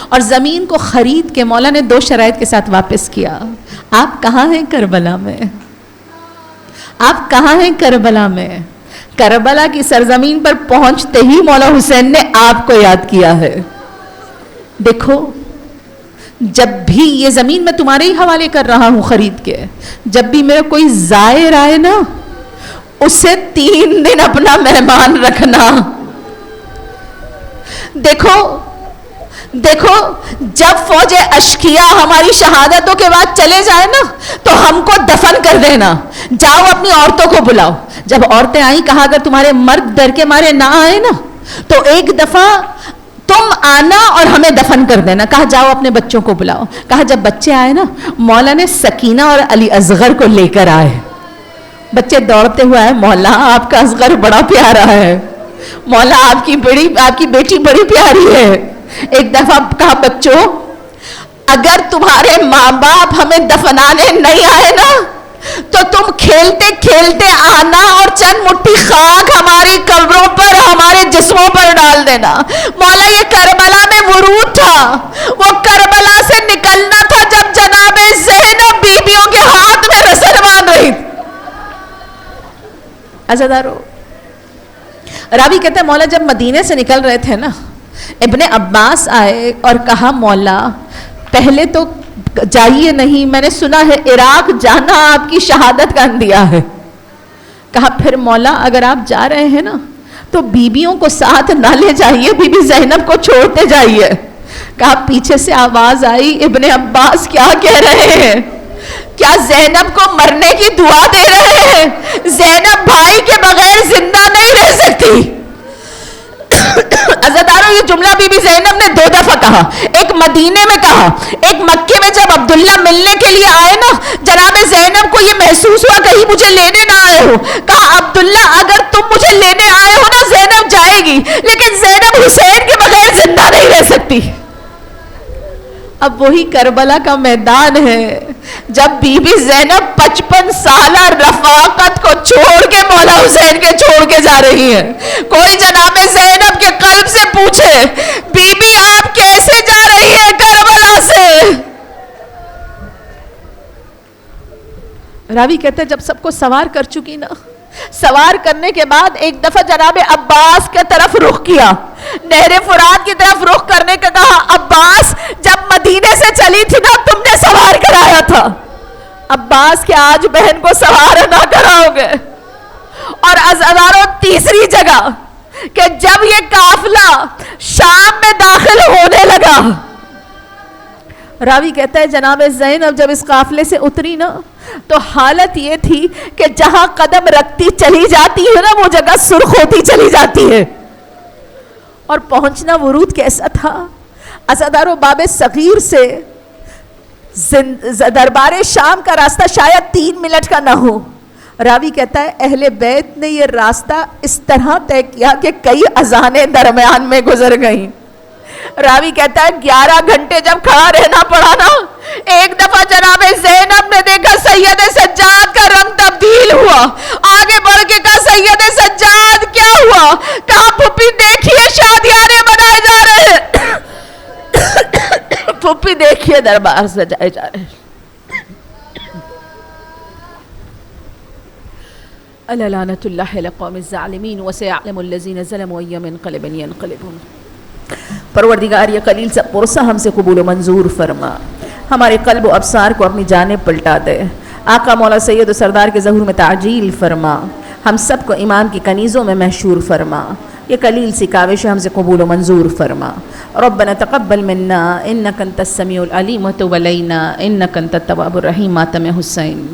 اور زمین کو خرید کے مولا نے 2 شرائط کے ساتھ واپس کیا. آپ کہاں ہیں کربلا میں؟ آپ کہاں ہیں کربلا میں؟ کربلا کی سرزمین پر پہنچتے ہی مولا حسین نے آپ کو یاد کیا ہے. دیکھو جب بھی یہ زمین میں تمہارے ہی حوالے کر رہا ہوں خرید کے، جب بھی میرا کوئی زائر آئے نا اسے 3 دن اپنا مہمان رکھنا. دیکھو دیکھو جب فوج اشقیا ہماری شہادتوں کے بعد چلے جائے نا تو ہم کو دفن کر دینا، جاؤ اپنی عورتوں کو بلاؤ. جب عورتیں آئیں کہا اگر تمہارے مرد ڈر کے مارے نہ آئے نا تو ایک دفعہ تم آنا اور ہمیں دفن کر دینا. کہا جاؤ اپنے بچوں کو بلاؤ. کہا جب بچے آئے نا مولا نے سکینہ اور علی اصغر کو لے کر آئے. بچے دوڑتے ہوئے آئے، مولا آپ کا اصغر بڑا پیارا ہے، مولا آپ کی بیٹی بڑی پیاری ہے. ایک دفعہ کہا بچوں اگر تمہارے ماں باپ ہمیں دفنانے نہیں آئے نا تو تم کھیلتے کھیلتے آنا اور چند مٹھی خاک ہماری قبروں پر ہمارے جسموں پر ڈال دینا. مولا یہ کربلا میں ورود تھا، وہ کربلا سے نکلنا تھا جب جناب زینب بیبیوں کے ہاتھ میں رسن باندھ رہی. عزادارو راوی کہتے ہیں مولا جب مدینے سے نکل رہے تھے نا ابن عباس آئے اور کہا مولا پہلے تو جائیے نہیں، میں نے سنا ہے عراق جانا آپ کی شہادت کا اندیا ہے. کہا پھر مولا اگر آپ جا رہے ہیں نا تو بیبیوں کو ساتھ نہ لے جائیے، بی بی زینب کو چھوڑتے جائیے. کہا پیچھے سے آواز آئی ابن عباس کیا کہہ رہے ہیں؟ کیا زینب کو مرنے کی دعا دے رہے ہیں؟ زینب بھائی کے بغیر زندہ نہیں رہ سکتی. عزادارو یہ جملہ بی بی زینب نے 2 دفعہ کہا، ایک مدینے میں کہا، ایک مکے میں جب عبداللہ ملنے کے لیے آئے نا جناب زینب کو یہ محسوس ہوا کہیں مجھے لینے نہ آئے ہو. کہا عبداللہ اگر تم مجھے لینے آئے ہو نا زینب جائے گی لیکن زینب حسین کے بغیر زندہ نہیں رہ سکتی. اب وہی کربلا کا میدان ہے جب بی بی زینب 55 سالہ رفاقت کو چھوڑ کے مولا حسین کے چھوڑ کے جا رہی ہیں. کوئی جناب زینب کے قلب سے پوچھے بی بی آپ کیسے جا رہی ہیں کربلا سے؟ راوی کہتے ہیں جب سب کو سوار کر چکی نا، سوار کرنے کے بعد ایک دفعہ جناب عباس کے طرف رخ کیا، نہر فرات کی طرف رخ کرنے کا کہا عباس جب مدینے سے چلی تھی نا تم نے سوار کرایا تھا، عباس کے آج بہن کو سوار نہ کراؤ گے. اور عزادارو تیسری جگہ کہ جب یہ قافلہ شام میں داخل ہونے لگا، راوی کہتا ہے جناب زینب جب اس قافلے سے اتری نا تو حالت یہ تھی کہ جہاں قدم رکھتی چلی جاتی ہے نا وہ جگہ سرخ ہوتی چلی جاتی ہے. اور پہنچنا ورود کیسا تھا عزادارو، باب صغیر سے دربار شام کا راستہ شاید 3 منٹ کا نہ ہو. راوی کہتا ہے اہل بیت نے یہ راستہ اس طرح طے کیا کہ کئی اذانیں درمیان میں گزر گئیں. راوی کہتا ہے 11 گھنٹے جب کھڑا رہنا پڑا نا ایک دفعہ جناب زینب نے دیکھا سید سجاد کا رنگ تبدیل ہوا، آگے بڑھ کے کہا سید سجاد کیا ہوا؟ کہا پھپھی دیکھیے شادیانے منائے جا رہے ہیں، پھپھی دیکھیے دربار سجائے جا رہے ہیں. الا لعنت اللہ لقوم الظالمین وسيعلم الذين ظلموا اي منقلب ينقلبون. پروردگار یہ قلیل سا پرسہ ہم سے قبول و منظور فرما، ہمارے قلب و ابصار کو اپنی جانب پلٹا دے. آقا مولا سید و سردار کے ظہور میں تعجیل فرما، ہم سب کو ایمان کی کنیزوں میں محشور فرما. یہ قلیل سی کاوش ہم سے قبول و منظور فرما. ربنا تقبل منا انک انت السمیع العلیم وتب علینا انک انت التواب الرحیم. ماتم حسین.